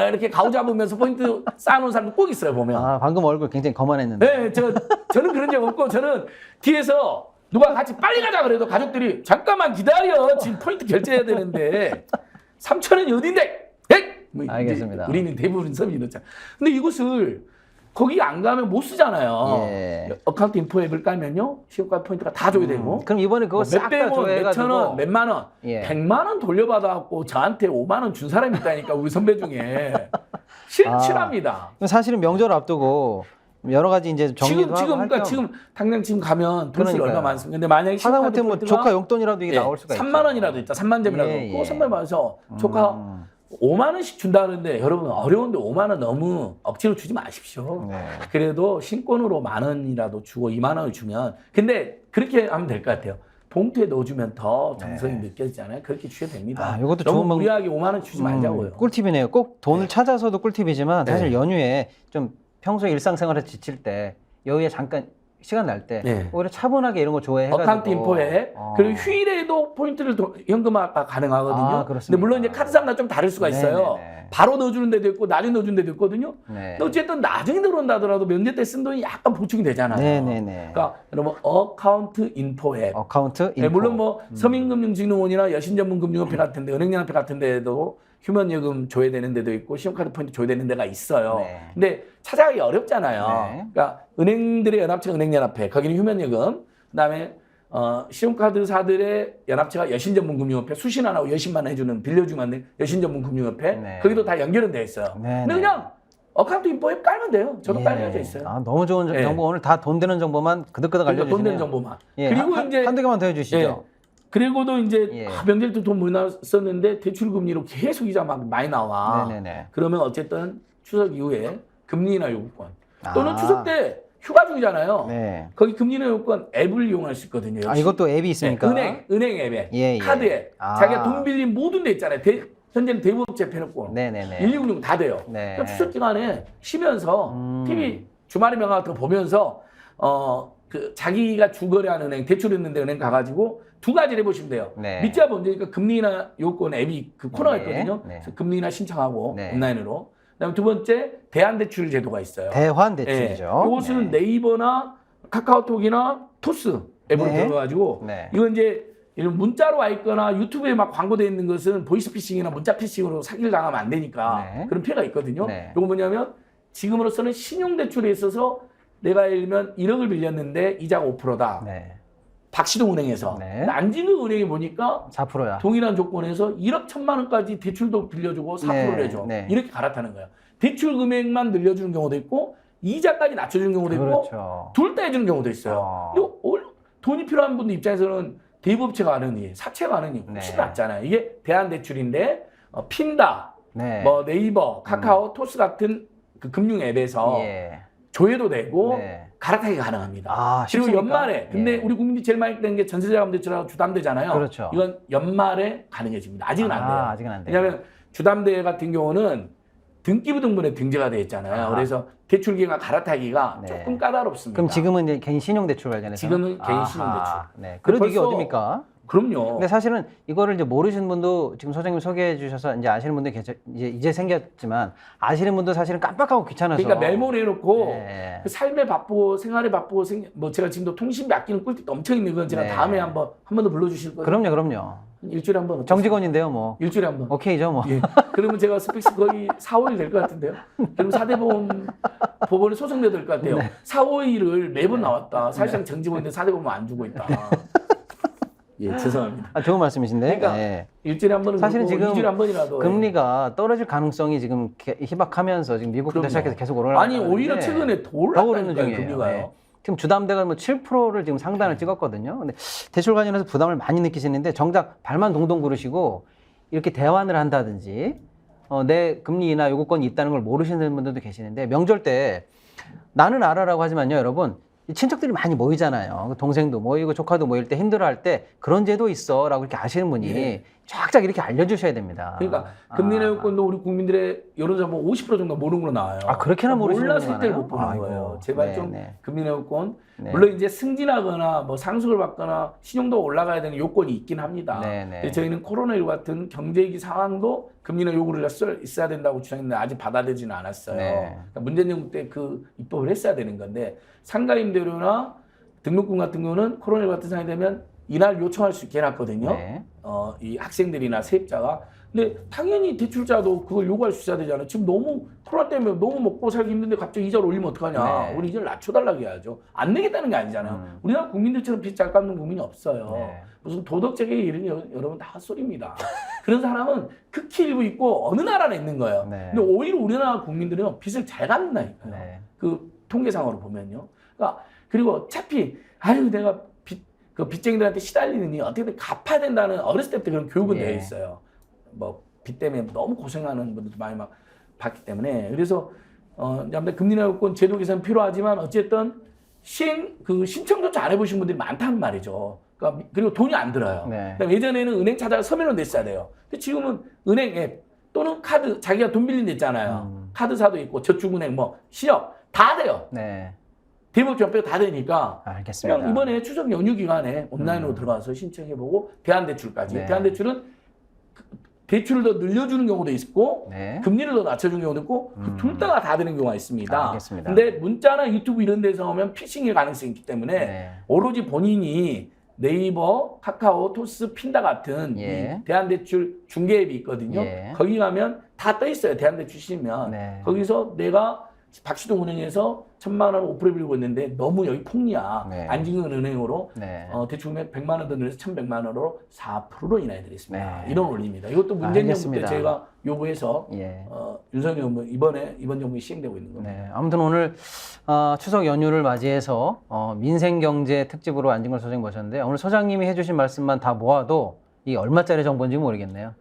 이렇게 가오 잡으면서 포인트 쌓아놓은 사람도 꼭 있어요 보면. 방금 얼굴 굉장히 거만했는데. 저는 그런 적 없고 저는 뒤에서 누가 같이 빨리 가자 그래도 가족들이 잠깐만 기다려 지금 포인트 결제해야 되는데 3,000원이 어딘데? 뭐 알겠습니다. 우리는 대부분 서비스 넣잖아. 근데 이것을 거기 안 가면 못 쓰잖아요. 예. 어카운트 인포 앱을 깔면요. 시험가 포인트가 다 줘야 되고. 그럼 이번에 그거 싹 다 몇백원, 조회해가지고 몇천 원, 몇만 원, 예. 100만 원 돌려받아갖고 저한테 5만 원 준 사람이 있다니까 우리 선배 중에 실칠합니다. 사실은 명절 앞두고 여러 가지 이제 정리도 지금 하고 할 그러니까 겸 지금 당장 지금 가면 돈이 그러니까요. 얼마 많습니다. 근데 만약에 하다못해 뭐 조카 용돈이라도 이게 나올 수가 있죠. 3만 원이라도 있다. 3만 점이라도 예, 그거 예. 선배 받아서 조카 5만 원씩 준다 그러는데 여러분 어려운데 5만 원 너무 억지로 주지 마십시오. 네. 그래도 신권으로 만 원이라도 주고 2만 원을 주면 근데 그렇게 하면 될 것 같아요. 봉투에 넣어주면 더 정성이 느껴지잖아요. 그렇게 주셔도 됩니다. 이것도 너무 좋은 방법. 무리하게 5만 원 주지 말자고요. 꿀팁이네요. 꼭 돈을 찾아서도 꿀팁이지만 사실 네. 연휴에 좀 평소 일상생활에 지칠 때 여유에 잠깐 시간 날 때 네. 오히려 차분하게 이런 거 조회해가지고 어카운트 인포에 그리고 휴일에도 포인트를 현금화가 가능하거든요. 아, 그렇습니까? 근데 물론 이제 카드사마다 좀 다를 수가 있어요. 네네네. 바로 넣어주는 데도 있고 나중에 넣어주는 데도 있거든요. 네. 근데 어쨌든 나중에 들어온다 하더라도 명절 때 쓴 돈이 약간 보충이 되잖아요. 네네네. 그러니까 여러분 어카운트 인포 앱. 어카운트 인포. 네, 물론 뭐 서민금융진흥원이나 여신전문금융협회 같은데 은행연합회 같은 데에도 휴면예금 조회되는 데도 있고 신용카드 포인트 조회되는 데가 있어요. 네. 근데 찾아가기 어렵잖아요. 네. 그러니까 은행들의 연합체가 은행연합회, 거기는 휴면예금, 그다음에 신용카드사들의 연합체가 여신전문금융협회, 수신 안 하고 여신만 해주는 빌려주면 여신전문금융협회, 네. 거기도 다 연결은 돼 있어요. 네, 근데 네. 그냥 어카운트 인포 앱 깔면 돼요. 저도 깔려져 있어요. 너무 좋은 예. 정보. 오늘 다 돈 되는 정보만 그득그득 그러니까 알려주시네요. 돈 되는 정보만. 예. 그리고 이제 한두 개만 더 해주시죠. 예. 그리고도 이제 예. 명절 때 돈 못 썼는데 대출금리로 계속 이자 막 많이 나와. 네네네. 그러면 어쨌든 추석 이후에 금리나 요구권 또는 아. 추석 때 휴가 중이잖아요. 네. 거기 금리나 요구권 앱을 이용할 수 있거든요. 역시. 이것도 앱이 있습니까? 네, 은행 앱에 예, 예. 카드에 자기가 돈 빌린 모든 데 있잖아요. 현재는 대부업체 해놓고 네네네. 1206 다 돼요. 네. 그러니까 추석 기간에 쉬면서 TV 주말의 명화 같은 거 보면서 그 자기가 주거래하는 은행 대출 있는데 은행 가가지고 두 가지를 해보시면 돼요. 네. 믿자 먼저니까 금리나 요건 앱이 그 코너가 네. 있거든요. 네. 그래서 금리나 신청하고 네. 온라인으로. 그다음에 두 번째 대환대출 제도가 있어요. 대환 대출이죠. 이것은 네이버나 카카오톡이나 토스 앱으로 네. 들어가지고 네. 이건 이제 이런 문자로 와 있거나 유튜브에 막 광고되어 있는 것은 보이스피싱이나 문자 피싱으로 사기를 당하면 안 되니까 네. 그런 피해가 있거든요. 네. 이거 뭐냐면 지금으로서는 신용대출에 있어서 내가 예를 들면 1억을 빌렸는데 이자가 5%다. 네. 박시동 은행에서. 네. 안진극 은행이 보니까 4%야. 동일한 조건에서 1억 1천만 원까지 대출도 빌려주고 4%를 네. 해줘. 네. 이렇게 갈아타는 거예요. 대출 금액만 늘려주는 경우도 있고 이자까지 낮춰주는 경우도 있고 그렇죠. 둘 다 해주는 경우도 있어요. 이거 돈이 필요한 분들 입장에서는 대부업체가 하느니 사채가 하느니 훨씬 네. 낫잖아요. 이게 대한대출인데 핀다, 네. 뭐 네이버, 카카오, 토스 같은 그 금융 앱에서 예. 조회도 되고 네. 갈아타기가 가능합니다. 아, 그리고 쉽습니까? 연말에 근데 예. 우리 국민들이 제일 많이 되는 게 전세자금대출하고 주담대잖아요. 그렇죠. 이건 연말에 가능해집니다. 아직은 안 돼요. 아직은 안 돼요. 왜냐하면 주담대 같은 경우는 등기부등본에 등재가 되어 있잖아요. 아하. 그래서 대출 기간 갈아타기가 네. 조금 까다롭습니다. 그럼 지금은 이제 개인 신용대출 관련해서 지금은 개인 신용대출. 네. 그래도 이게 벌써- 어딥니까? 그럼요. 근데 사실은 이거를 이제 모르시는 분도 지금 소장님 소개해 주셔서 이제 아시는 분들 이제 생겼지만 아시는 분도 사실은 깜빡하고 귀찮아서. 그러니까 메모를 해놓고 네. 그 삶에 바쁘고 생활에 바쁘고 뭐 제가 지금도 통신비 아끼는 꿀팁도 엄청 있는 건 제가 네. 다음에 한 번 더 불러주실 거예요. 그럼요. 일주일에 한 번. 어떠세요? 정직원인데요, 뭐. 일주일에 한 번. 오케이죠, 뭐. 예. 그러면 제가 스펙스 거의 4, 5일 될 것 같은데요. 그럼 4대보험 법원에 소송돼도 될 것 같아요. 4, 5일을 매번 나왔다. 사실상 정직원인데 4대보험 안 주고 있다. 예, 죄송합니다. 좋은 말씀이신데. 그러니까 네. 일주일에 한 번은 사실은 그렇고 지금 일주일에 한 번이라도 금리가 떨어질 가능성이 지금 희박하면서 지금 미국부터 그럼요. 시작해서 계속 올라가고 아니 오히려 최근에 더 더 오르는 올랐다니까요, 중이에요. 금리가요. 네. 지금 주담대가 뭐 7%를 지금 상단을 찍었거든요. 근데 대출 관련해서 부담을 많이 느끼시는데 정작 발만 동동 구르시고 이렇게 대환을 한다든지 내 금리 인하 요구권이 있다는 걸 모르시는 분들도 계시는데 명절 때 나는 알아라고 하지만요, 여러분. 친척들이 많이 모이잖아요. 동생도 모이고 조카도 모일 때 힘들어할 때 그런 제도 있어라고 이렇게 아시는 분이 예. 쫙쫙 이렇게 알려주셔야 됩니다. 그러니까 금리나 요건도 우리 국민들의 여론조사 보면 50% 정도 모르는 걸로 나와요. 그렇게나 모르시는 몰랐을 분이 때를 많아요? 못 보는 아이고. 거예요. 제발 네, 좀 네. 금리나 요건 네. 물론 이제 승진하거나 뭐 상속을 받거나 신용도 올라가야 되는 요건이 있긴 합니다. 네, 네. 근데 저희는 코로나19 같은 경제위기 상황도 금리나 요구를 있어야 된다고 주장했는데 아직 받아들이지는 않았어요. 네. 그러니까 문재인 정부 때 그 입법을 했어야 되는 건데 상가임대료나 등록금 같은 경우는 코로나19 같은 상황이 되면 이날 요청할 수 있게 해놨거든요. 네. 이 학생들이나 세입자가 근데 당연히 대출자도 그걸 요구할 수 있어야 되잖아요. 지금 너무 코로나 때문에 너무 먹고 살기 힘든데 갑자기 이자를 올리면 어떡하냐. 네. 우리 이자를 낮춰달라고 해야죠. 안 내겠다는 게 아니잖아요. 우리나라 국민들처럼 빚 잘 갚는 국민이 없어요. 네. 무슨 도덕적인 일은 여러분 다 헛소리입니다. 그런 사람은 극히 일부 있고 어느 나라나 있는 거예요. 네. 근데 오히려 우리나라 국민들은 빚을 잘 갚는다니까요. 네. 그 통계상으로 보면요. 그러니까 그리고 어차피 아유 내가 그 빚쟁이들한테 시달리느니 어떻게든 갚아야 된다는 어렸을 때부터 그런 교육은 예. 되어 있어요. 뭐 빚 때문에 너무 고생하는 분들도 많이 막 봤기 때문에 그래서 아무튼 금리나요건 제도 개선 필요하지만 어쨌든 신청조차 안 해보신 분들이 많다는 말이죠. 그러니까 그리고 돈이 안 들어요. 네. 그다음에 예전에는 은행 찾아가 서면으로 냈어야 돼요. 근데 지금은 은행 앱 또는 카드 자기가 돈 빌린 데 있잖아요. 카드사도 있고 저축은행 뭐 시력 다 돼요. 네. 대법원 빼고 다 되니까 알겠습니다. 그냥 이번에 추석 연휴 기간에 온라인으로 들어가서 신청해보고 대안대출까지. 네. 대안대출은 대출을 더 늘려주는 경우도 있고 네. 금리를 더 낮춰주는 경우도 있고 둘 다가 다 되는 경우가 있습니다. 알겠습니다. 근데 문자나 유튜브 이런 데서 오면 피싱일 가능성이 있기 때문에 네. 오로지 본인이 네이버, 카카오, 토스, 핀다 같은 예. 이 대안대출 중개 앱이 있거든요. 예. 거기 가면 다 떠 있어요. 대안대출 치면. 네. 거기서 내가 박시동 은행에서 1,000만 원 5% 빌리고 있는데 너무 여기 폭리야. 네. 안진근 은행으로 네. 대출 금액 100만 원 더 늘려서 1,100만 원으로 4%로 인하해드리겠습니다. 네. 이런 원리입니다. 이것도 문재인 정부 때 알겠습니다. 제가 요구해서 예. 윤석열 정부 이번 정부에 시행되고 있는 겁니다. 네. 아무튼 오늘 추석 연휴를 맞이해서 민생경제 특집으로 안진걸 소장님 모셨는데 오늘 소장님이 해주신 말씀만 다 모아도 이게 얼마짜리 정보인지 모르겠네요.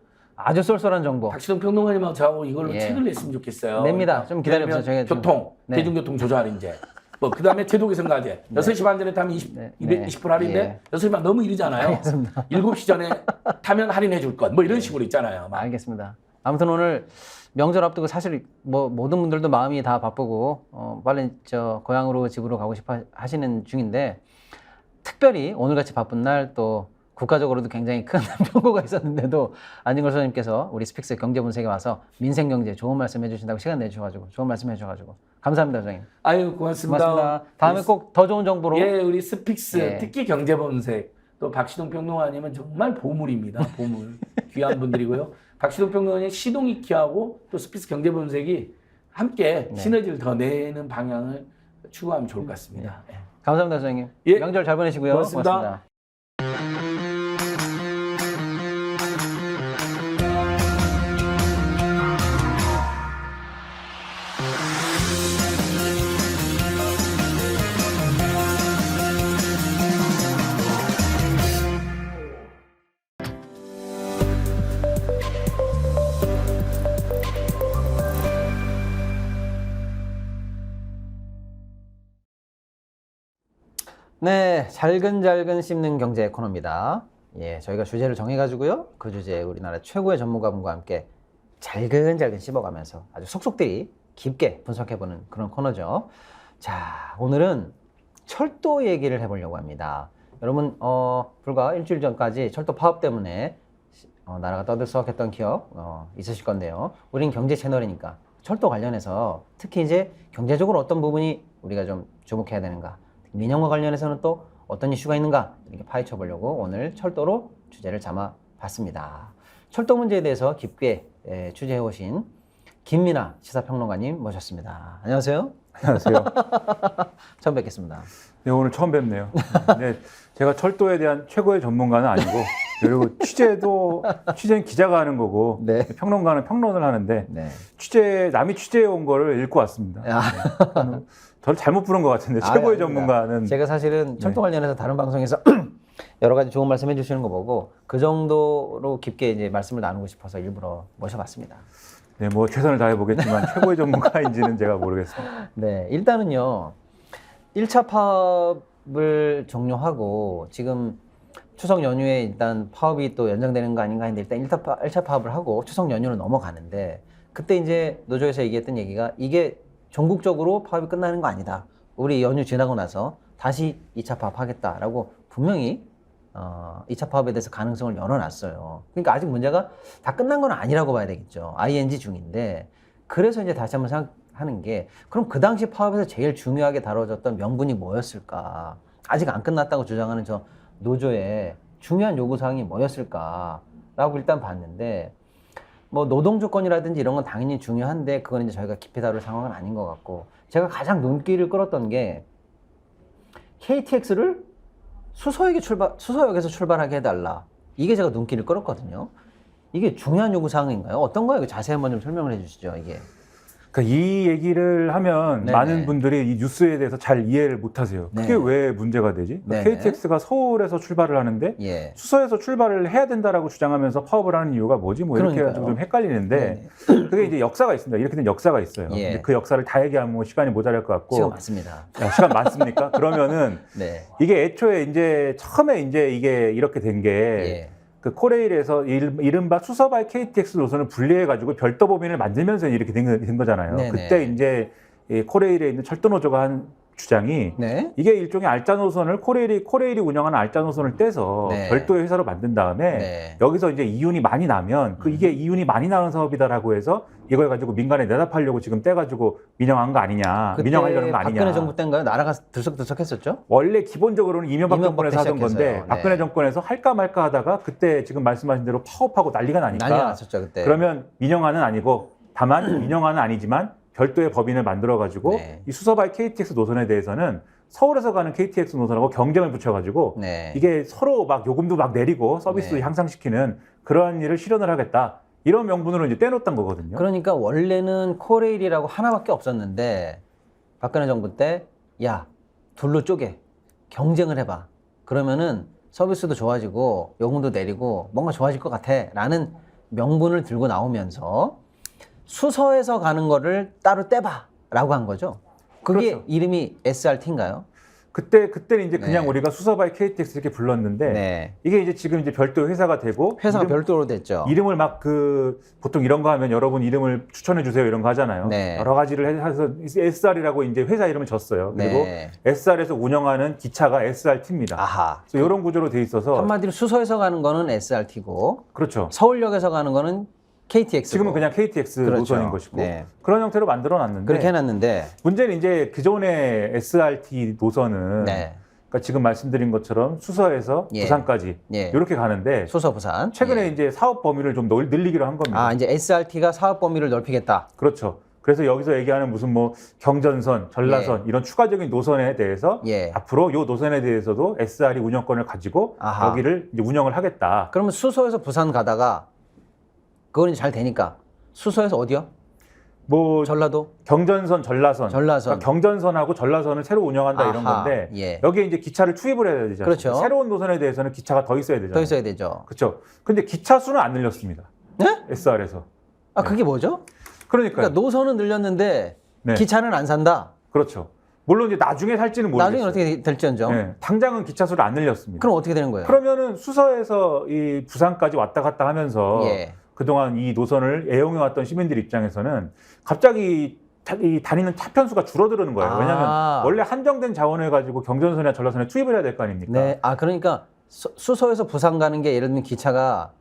아주 쏠쏠한 정보. 박시동 평론가님하고 저하고 이걸로 예. 책을 냈으면 좋겠어요. 냅니다. 좀 기다려보세요. 왜냐면 저희가 교통, 네. 대중교통 조절 할인제. 그 다음에 제도 개선 과제. 6시 반 전에 타면 20% 할인데 예. 6시 반 너무 이르잖아요. 알겠습니다. 7시 전에 타면 할인해 줄 것. 뭐 이런 식으로 있잖아요. 막. 알겠습니다. 아무튼 오늘 명절 앞두고 사실 뭐 모든 분들도 마음이 다 바쁘고 빨리 고향으로 집으로 가고 싶어 하시는 중인데 특별히 오늘같이 바쁜 날 또 국가적으로도 굉장히 큰 변고가 있었는데도 안진걸 소장님께서 우리 스픽스 경제분석에 와서 민생경제 좋은 말씀 해주신다고 시간 내주셔가지고 좋은 말씀 해주셔가지고 감사합니다, 소장님. 아유 고맙습니다. 고맙습니다. 다음에 꼭 더 좋은 정보로. 예, 우리 스픽스 예. 특히 경제본색 또 박시동 평론가님은 정말 보물입니다. 보물 귀한 분들이고요. 박시동 평론가님 시동이키하고 또 스픽스 경제본색이 함께 네. 시너지를 더 내는 방향을 추구하면 좋을 것 같습니다. 예. 감사합니다, 소장님. 예. 명절 잘 보내시고요. 고맙습니다. 고맙습니다. 네, 잘근잘근 씹는 경제 코너입니다. 예, 저희가 주제를 정해가지고요. 그 주제에 우리나라 최고의 전문가분과 함께 잘근잘근 씹어가면서 아주 속속들이 깊게 분석해보는 그런 코너죠. 자, 오늘은 철도 얘기를 해보려고 합니다. 여러분, 불과 일주일 전까지 철도 파업 때문에 나라가 떠들썩했던 기억 있으실 건데요. 우린 경제 채널이니까 철도 관련해서 특히 이제 경제적으로 어떤 부분이 우리가 좀 주목해야 되는가, 민영화 관련해서는 또 어떤 이슈가 있는가 이렇게 파헤쳐 보려고 오늘 철도로 주제를 잡아 봤습니다. 철도 문제에 대해서 깊게 취재해 오신 김민하 시사평론가님 모셨습니다. 안녕하세요. 안녕하세요. 처음 뵙겠습니다. 네, 오늘 처음 뵙네요. 네, 제가 철도에 대한 최고의 전문가는 아니고, 그리고 취재는 기자가 하는 거고, 네. 평론가는 평론을 하는데, 네. 남이 취재해 온 거를 읽고 왔습니다. 네. 저를 잘못 부른 것 같은데, 최고의 전문가는. 제가 사실은 철도 관련해서 다른 방송에서 여러 가지 좋은 말씀 해주시는 거 보고, 그 정도로 깊게 이제 말씀을 나누고 싶어서 일부러 모셔봤습니다. 네, 뭐 최선을 다해보겠지만, 최고의 전문가인지는 제가 모르겠습니다. 네, 일단은요, 1차 파업을 종료하고 지금 추석 연휴에 일단 파업이 또 연장되는 거 아닌가 했는데 일단 1차 파업을 하고 추석 연휴로 넘어가는데 그때 이제 노조에서 얘기했던 얘기가 이게 전국적으로 파업이 끝나는 거 아니다. 우리 연휴 지나고 나서 다시 2차 파업하겠다라고 분명히 2차 파업에 대해서 가능성을 열어놨어요. 그러니까 아직 문제가 다 끝난 건 아니라고 봐야 되겠죠. ING 중인데 그래서 이제 다시 한번 생각하는 게 그럼 그 당시 파업에서 제일 중요하게 다뤄졌던 명분이 뭐였을까? 아직 안 끝났다고 주장하는 저 노조의 중요한 요구사항이 뭐였을까라고 일단 봤는데 뭐 노동 조건이라든지 이런 건 당연히 중요한데 그건 이제 저희가 깊이 다룰 상황은 아닌 것 같고 제가 가장 눈길을 끌었던 게 KTX를 수서역에서 출발하게 해달라. 이게 제가 눈길을 끌었거든요. 이게 중요한 요구 사항인가요? 어떤가요? 자세히 한번 좀 설명을 해주시죠. 이게. 그러니까 이 얘기를 하면 네네. 많은 분들이 이 뉴스에 대해서 잘 이해를 못하세요. 그게 네. 왜 문제가 되지? 그러니까 네네. KTX가 서울에서 출발을 하는데 예. 수서에서 출발을 해야 된다라고 주장하면서 파업을 하는 이유가 뭐지? 뭐 이렇게 그러니까요. 해가지고 좀 헷갈리는데 네네. 그게 이제 역사가 있습니다. 이렇게 된 역사가 있어요. 예. 근데 그 역사를 다 얘기하면 뭐 시간이 모자랄 것 같고 시간 많습니다. 시간 많습니까? 그러면은 네. 이게 애초에 이제 처음에 이제 이게 이렇게 된 게 예. 그 코레일에서 이른바 수서발 KTX 노선을 분리해가지고 별도 법인을 만들면서 이렇게 된 거잖아요. 네네. 그때 이제 이 코레일에 있는 철도노조가 한 주장이 네. 이게 일종의 알짜 노선을 코레일이 운영하는 알짜 노선을 떼서 네. 별도의 회사로 만든 다음에 네. 여기서 이제 이윤이 많이 나면 이게 이윤이 많이 나는 사업이다라고 해서 이걸 가지고 민간에 내다 팔려고 지금 떼가지고 민영한 거 아니냐, 민영하려는 거 아니냐. 박근혜 정부 때인가요? 나라가 들썩들썩했었죠? 원래 기본적으로는 이명박 정권에서 하던 시작해서요. 건데 네. 박근혜 정권에서 할까 말까 하다가 그때 지금 말씀하신 대로 파업하고 난리가 나니까 난리가 났었죠 그때. 그러면 민영화는 아니고 다만 민영화는 아니지만 별도의 법인을 만들어 가지고 네. 이 수서발 KTX 노선에 대해서는 서울에서 가는 KTX 노선하고 경쟁을 붙여가지고 네. 이게 서로 막 요금도 막 내리고 서비스도 네. 향상시키는 그러한 일을 실현을 하겠다. 이런 명분으로 이제 떼놓았던 거거든요. 그러니까 원래는 코레일이라고 하나밖에 없었는데 박근혜 정부 때 야, 둘로 쪼개 경쟁을 해봐. 그러면은 서비스도 좋아지고 요금도 내리고 뭔가 좋아질 것 같아 라는 명분을 들고 나오면서 수서에서 가는 거를 따로 떼봐 라고 한 거죠. 그게 그렇죠. 이름이 SRT인가요? 그때는 이제 그냥 네. 우리가 수서발 KTX 이렇게 불렀는데 네. 이게 이제 지금 이제 별도 회사가 되고 회사가 별도로 됐죠. 이름을 막 보통 이런 거 하면 여러분 이름을 추천해 주세요 이런 거 하잖아요. 네. 여러 가지를 해서 SR이라고 이제 회사 이름을 줬어요. 그리고 네. SR에서 운영하는 기차가 SRT입니다. 아하. 그래서 이런 구조로 돼 있어서 한마디로 수서에서 가는 거는 SRT고 그렇죠. 서울역에서 가는 거는 KTX고. 지금은 그냥 KTX 그렇죠. 노선인 것이고 네. 그런 형태로 만들어 놨는데 그렇게 해놨는데 문제는 이제 기존의 SRT 노선은 네. 그러니까 지금 말씀드린 것처럼 수서에서 예. 부산까지 예. 이렇게 가는데 수서 부산. 최근에 예. 이제 사업 범위를 좀 늘리기로 한 겁니다. 아, 이제 SRT가 사업 범위를 넓히겠다. 그렇죠. 그래서 여기서 얘기하는 무슨 뭐 경전선, 전라선 이런 추가적인 노선에 대해서 예. 앞으로 이 노선에 대해서도 SR이 운영권을 가지고 아하. 여기를 이제 운영을 하겠다. 그러면 수서에서 부산 가다가 그건 이제 잘 되니까 수서에서 어디요? 뭐 전라도? 경전선, 전라선, 전라선. 그러니까 경전선하고 전라선을 새로 운영한다 이런 아하. 건데 예. 여기에 이제 기차를 투입을 해야 되잖아요. 그렇죠. 새로운 노선에 대해서는 기차가 더 있어야 되잖아요. 더 있어야 되죠. 그렇죠. 근데 기차 수는 안 늘렸습니다. 네? SR에서. 아, 그게 뭐죠? 그러니까요. 그러니까 노선은 늘렸는데 네. 기차는 안 산다. 그렇죠. 물론 이제 나중에 살지는 모르겠어요. 나중에 어떻게 될지언정. 네. 당장은 기차 수를 안 늘렸습니다. 그럼 어떻게 되는 거예요? 그러면은 수서에서 이 부산까지 왔다 갔다 하면서 예. 그동안 이 노선을 애용해왔던 시민들 입장에서는 갑자기 이 다니는 차 편수가 줄어드는 거예요. 아. 왜냐하면 원래 한정된 자원을 가지고 경전선이나 전라선에 투입을 해야 될 거 아닙니까? 네. 아, 그러니까 수서에서 부산 가는 게 예를 들면 기차가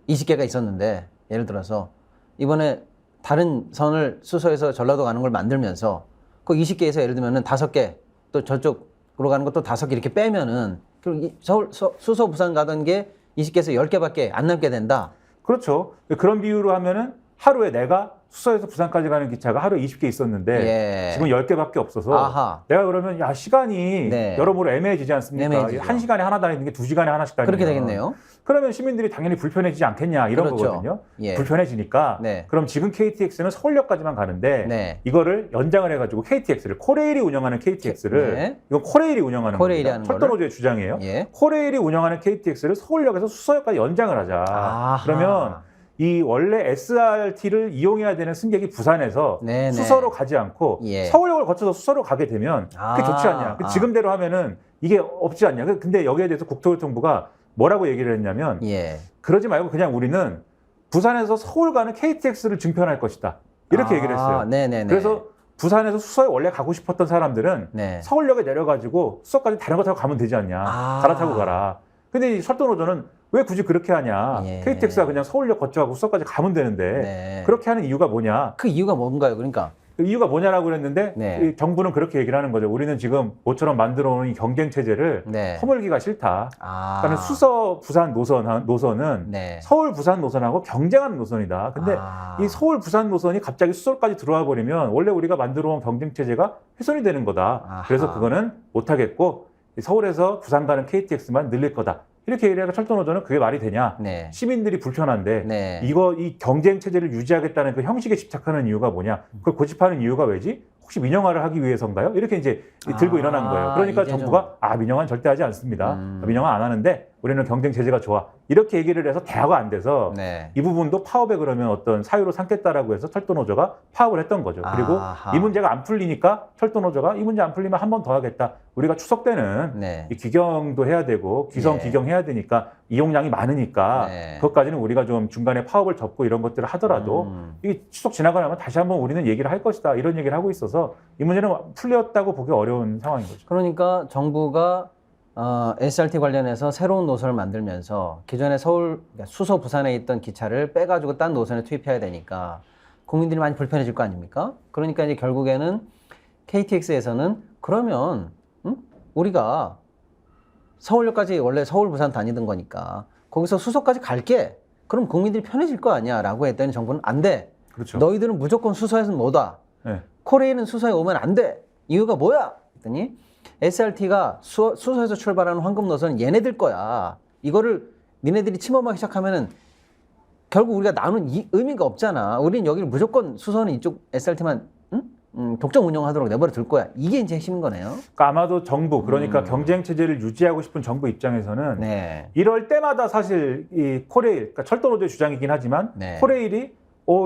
20개가 있었는데 예를 들어서 이번에 다른 선을 수서에서 전라도 가는 걸 만들면서 그 20개에서 예를 들면은 5개 또 저쪽으로 가는 것도 5개 이렇게 빼면은 그리고 수서 부산 가던 게 20개에서 10개밖에 안 남게 된다. 그렇죠. 그런 비유로 하면은 하루에 내가 수서에서 부산까지 가는 기차가 하루에 20개 있었는데 예. 지금 10개밖에 없어서 아하. 내가 그러면 야 시간이 네. 여러모로 애매해지지 않습니까? 애매해지죠. 1시간에 하나 다니는 게 2시간에 하나씩 다니면 그렇게 되겠네요. 그러면 시민들이 당연히 불편해지지 않겠냐 이런 그렇죠. 거거든요. 예. 불편해지니까 네. 그럼 지금 KTX는 서울역까지만 가는데 네. 이거를 연장을 해가지고 KTX를 코레일이 운영하는 KTX를 네. 이건 코레일이 운영하는 코레일이 겁니다. 하는 철도노조의 주장이에요. 예. 코레일이 운영하는 KTX를 서울역에서 수서역까지 연장을 하자. 아하. 그러면 이 원래 SRT를 이용해야 되는 승객이 부산에서 네네. 수서로 가지 않고 예. 서울역을 거쳐서 수서로 가게 되면 그게 좋지 않냐. 지금대로 하면은 이게 없지 않냐. 근데 여기에 대해서 국토교통부가 뭐라고 얘기를 했냐면 예. 그러지 말고 그냥 우리는 부산에서 서울 가는 KTX를 증편할 것이다. 이렇게 얘기를 했어요. 네네네. 그래서 부산에서 수서에 원래 가고 싶었던 사람들은 네. 서울역에 내려가지고 수서까지 다른 거 타고 가면 되지 않냐. 갈아타고 가라. 근데 이 철도노조는 왜 굳이 그렇게 하냐. 예. KTX가 그냥 서울역 거쳐가고 수서까지 가면 되는데 네. 그렇게 하는 이유가 뭐냐. 그 이유가 뭔가요? 그러니까 이유가 뭐냐라고 그랬는데 네. 이 정부는 그렇게 얘기를 하는 거죠. 우리는 지금 모처럼 만들어 놓은 이 경쟁 체제를 네. 허물기가 싫다. 아. 그러니까 수서 부산 노선은 네. 서울 부산 노선하고 경쟁하는 노선이다. 근데 이 서울 부산 노선이 갑자기 수서까지 들어와 버리면 원래 우리가 만들어 온 경쟁 체제가 훼손이 되는 거다. 아하. 그래서 그거는 못 하겠고 서울에서 부산 가는 KTX만 늘릴 거다. 이렇게 얘기하니까 철도노조는 그게 말이 되냐? 네. 시민들이 불편한데 네. 이 경쟁 체제를 유지하겠다는 그 형식에 집착하는 이유가 뭐냐? 그걸 고집하는 이유가 왜지? 혹시 민영화를 하기 위해서인가요? 이렇게 이제 들고 일어난 거예요. 그러니까 정부가 민영화는 절대 하지 않습니다. 민영화 안 하는데 우리는 경쟁 체제가 좋아. 이렇게 얘기를 해서 대화가 안 돼서 네. 이 부분도 파업에 그러면 어떤 사유로 삼겠다라고 해서 철도노조가 파업을 했던 거죠. 그리고 이 문제가 안 풀리니까 철도노조가 이 문제 안 풀리면 한 번 더 하겠다. 우리가 추석 때는 네. 이 귀경도 해야 되고 귀성 네. 귀경해야 되니까 이용량이 많으니까 네. 그것까지는 우리가 좀 중간에 파업을 접고 이런 것들을 하더라도 이 추석 지나고 나면 다시 한번 우리는 얘기를 할 것이다. 이런 얘기를 하고 있어서 이 문제는 풀렸다고 보기 어려운 상황인 거죠. 그러니까 정부가 SRT 관련해서 새로운 노선을 만들면서 기존에 그러니까 수서 부산에 있던 기차를 빼가지고 딴 노선에 투입해야 되니까 국민들이 많이 불편해질 거 아닙니까? 그러니까 이제 결국에는 KTX에서는 그러면 우리가 서울역까지 원래 서울 부산 다니던 거니까 거기서 수서까지 갈게. 그럼 국민들이 편해질 거 아니야 라고 했더니 정부는 안 돼. 그렇죠. 너희들은 무조건 수서에서는 못 와. 네. 코레일은 수서에 오면 안 돼. 이유가 뭐야? 했더니 SRT가 수서에서 출발하는 황금 노선은 얘네들 거야. 이거를 니네들이 침범하기 시작하면은 결국 우리가 나눈 의미가 없잖아. 우리는 여기를 무조건 수서는 이쪽 SRT만 독점 운영하도록 내버려 둘 거야. 이게 이제 핵심인 거네요. 그러니까 아마도 정부, 그러니까 경쟁 체제를 유지하고 싶은 정부 입장에서는 네. 이럴 때마다 사실 이 코레일, 그러니까 철도노조의 주장이긴 하지만 네. 코레일이